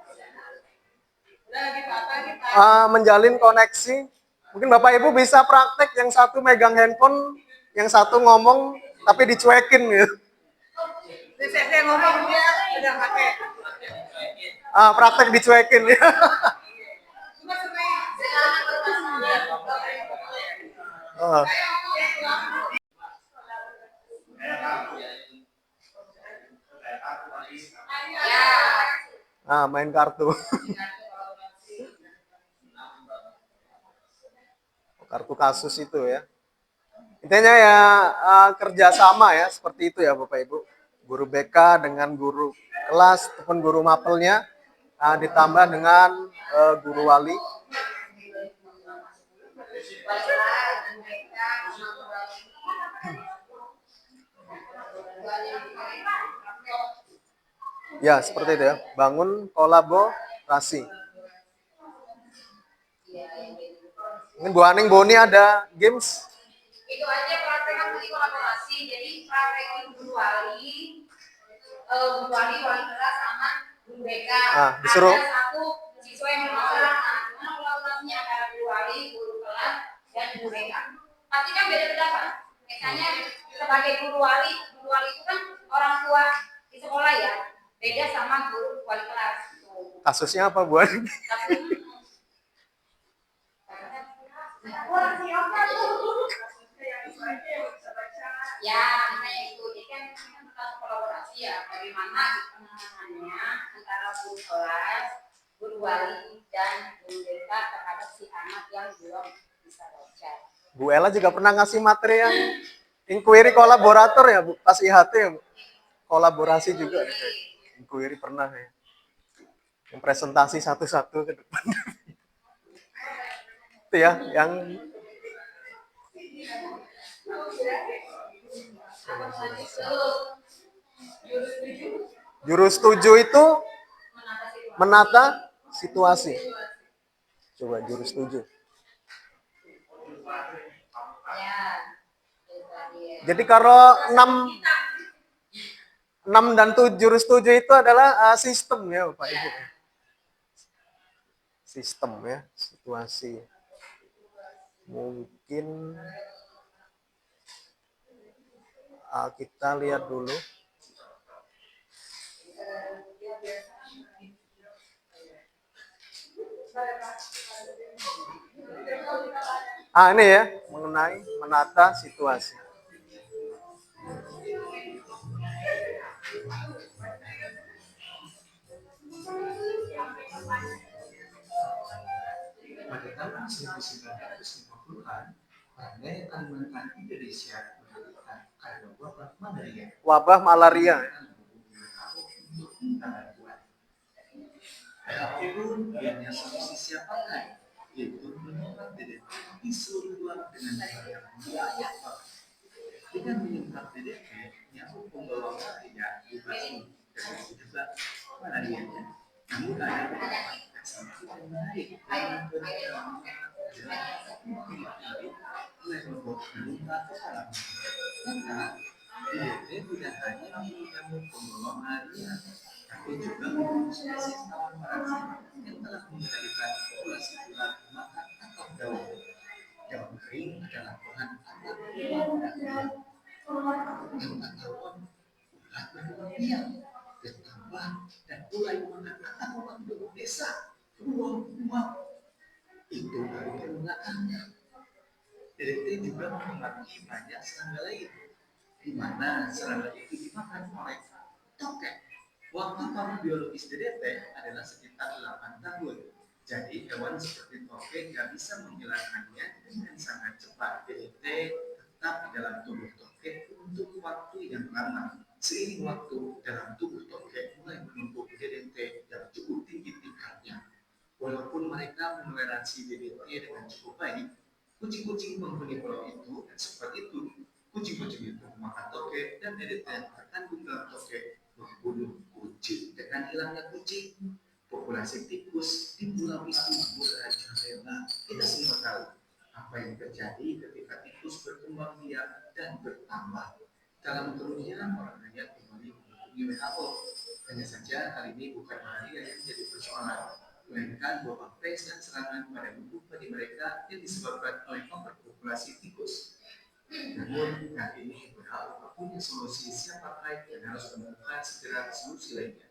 [SPEAKER 1] Menjalin koneksi. Mungkin Bapak Ibu bisa praktek yang satu megang handphone, yang satu ngomong tapi dicuekin gitu.
[SPEAKER 8] Saya ngomong dia udah pakai.
[SPEAKER 1] Praktek dicuekin ya. Main kartu. Kartu kasus itu ya. Intinya ya kerjasama ya, seperti itu ya Bapak Ibu. Guru BK dengan guru kelas ataupun guru mapelnya, ditambah dengan guru wali. Ya, seperti itu ya. Bangun kolaborasi. Mungkin Bu Aning, Boni ada games?
[SPEAKER 2] Itu aja praktekkan tadi kolaborasi. Jadi praktekin guru wali wali kelas sama guru BK.
[SPEAKER 1] Disuruh.
[SPEAKER 2] Ada satu siswa yang bermasalah. Nah, kolaborasinya antara guru wali, guru kelas, dan guru BK. Pasti kan beda pendapat. Misalnya sebagai guru wali itu kan orang tua di sekolah ya. Beda sama guru wali kelas.
[SPEAKER 1] Kasusnya apa Bu Aning?
[SPEAKER 2] Ya, makanya itu. Jadi kan tentang kolaborasi ya, bagaimana penanganannya antara guru kelas, guru wali, dan guru BK terhadap si anak yang belum bisa baca.
[SPEAKER 1] Bu Ella juga pernah ngasih materi yang inquiry kolaborator ya Bu, pas IHT ya Bu. Kolaborasi juga. Inquiry pernah ya. Yang presentasi satu-satu ke depan. Itu ya, yang jurus 7 itu menata situasi. Coba jurus 7. Jadi kalau 6 dan 7, jurus 7 itu adalah sistem ya Bapak Ibu. Sistem ya, situasi. Mungkin kita lihat dulu. Ini ya, mengenai menata situasi.
[SPEAKER 7] Pada tahun 1950-an, warga Kalimantan Indonesia mendapatkan karena wabah malaria.
[SPEAKER 1] Wabah malaria.
[SPEAKER 7] Apapun hanya solusi siapa kan, yaitu menyemprot DDT di seluruh ruang dengan cara yang banyak. Dengan menyemprot DDT, nyamuk pembawa malaria dibasmi dan juga malarianya. Namun ada beberapa ekstremis yang menarik dalam berjalan mulai membuat luka kepala. Karena DDT tidak hanya membunuh nyamuk pembawa malaria, tapi juga membunuh spesies tawar parazit yang telah mengendalikan populasi ular makan atau daun. Daun kering adalah bahan utama yang tahun ular berulang biak bertambah dan mulai memakan anak penduduk desa. Wow, itu baru permukaannya. DDT juga mempengaruhi banyak serangga lain, di mana serangga itu dimakan oleh tokek. Waktu paru biologis DDT adalah sekitar 8 tahun. Jadi hewan seperti tokek nggak bisa menghilangkannya dengan sangat cepat. DDT tetap di dalam tubuh tokek untuk waktu yang lama. Seiring waktu dalam tubuh tokek mulai menumpuk DDT yang cukup tinggi tingkatnya. Walaupun mereka menuleransi DDT dengan cukup baik, kucing-kucing penghuni pulau itu dan seperti itu, kucing-kucing itu memakan tokek dan DDT yang terkandung dalam tokek membunuh kucing. Dengan hilangnya kucing, populasi tikus di pulau itu merajalela. Kita semua tahu apa yang terjadi ketika tikus berkembang biak dan bertambah. Dalam kerugian orang hanya kembali menghubungi WHO. Hanya saja kali ini bukan malaria yang menjadi persoalan, melainkan wabah pes dan serangan pada tubuh bagi mereka yang disebabkan oleh overpopulasi tikus. Namun, kali ini WHO punya solusi siapa baik dan harus menemukan segera solusi lainnya.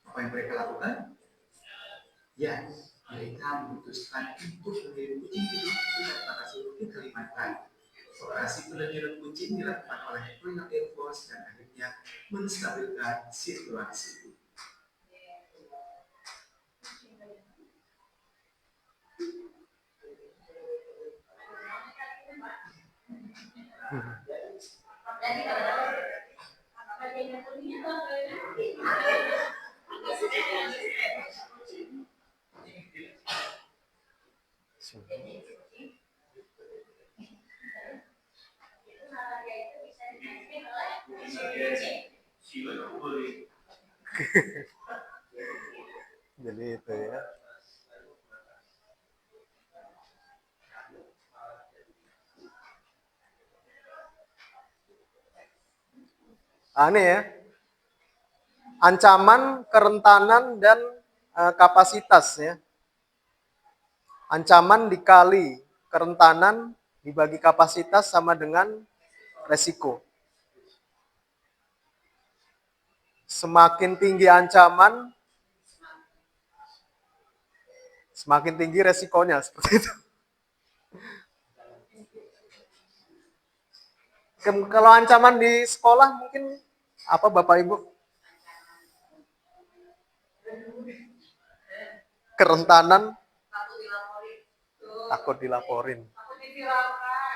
[SPEAKER 7] Apa yang mereka lakukan? Ya, mereka memutuskan untuk mengirim kucing hidup dengan parasut ke Kalimantan. Operasi pelarian kucing dilakukan oleh Royal Air Force dan akhirnya menstabilkan situasi.
[SPEAKER 1] Jadi itu ya. Ini ya. Ancaman, kerentanan, dan kapasitas ya. Ancaman dikali kerentanan dibagi kapasitas sama dengan resiko. Semakin tinggi ancaman, semakin tinggi resikonya, seperti itu. Kalau ancaman di sekolah mungkin apa Bapak Ibu? Kerentanan, takut dilaporin,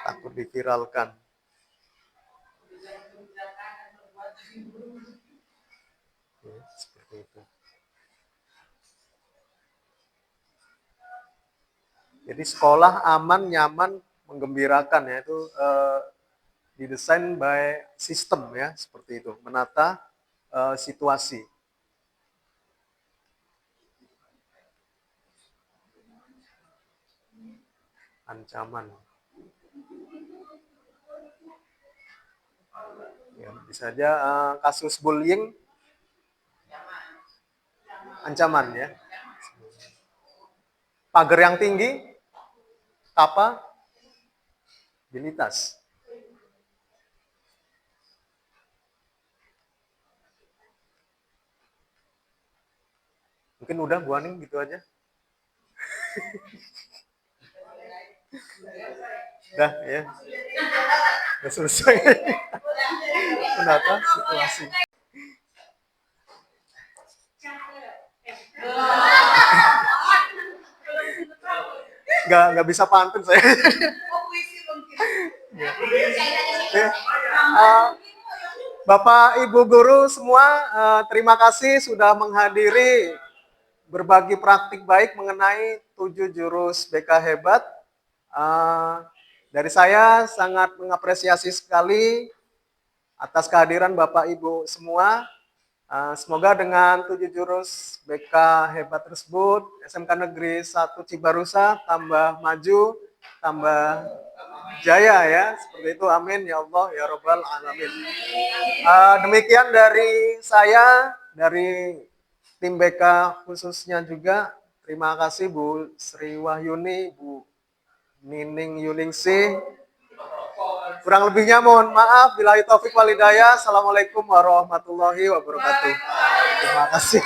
[SPEAKER 1] takut diviralkan. Ya, seperti itu. Jadi sekolah aman, nyaman, menggembirakan ya, itu didesain by sistem ya, seperti itu, menata situasi. Ancaman. Ya, bisa saja kasus bullying, ancaman ya. Pagar yang tinggi, kapabilitas. Mungkin udah Bu Aning gitu aja. Udah ya. Udah selesai. Penata situasi. Nggak bisa pantun saya. Ya. Bapak Ibu guru semua, terima kasih sudah menghadiri berbagi praktik baik mengenai 7 jurus BK hebat. Dari saya sangat mengapresiasi sekali atas kehadiran Bapak Ibu semua. Semoga dengan 7 jurus BK hebat tersebut, SMK Negeri 1 Cibarusa tambah maju, tambah jaya ya. Seperti itu, amin ya Allah ya Rabbal Alamin. Demikian dari saya, dari tim BK khususnya juga. Terima kasih Bu Sri Wahyuni, Bu Nining Yuningsih. Kurang lebihnya mohon maaf. Billahi taufik wal hidayah. Assalamualaikum warahmatullahi wabarakatuh. Terima kasih.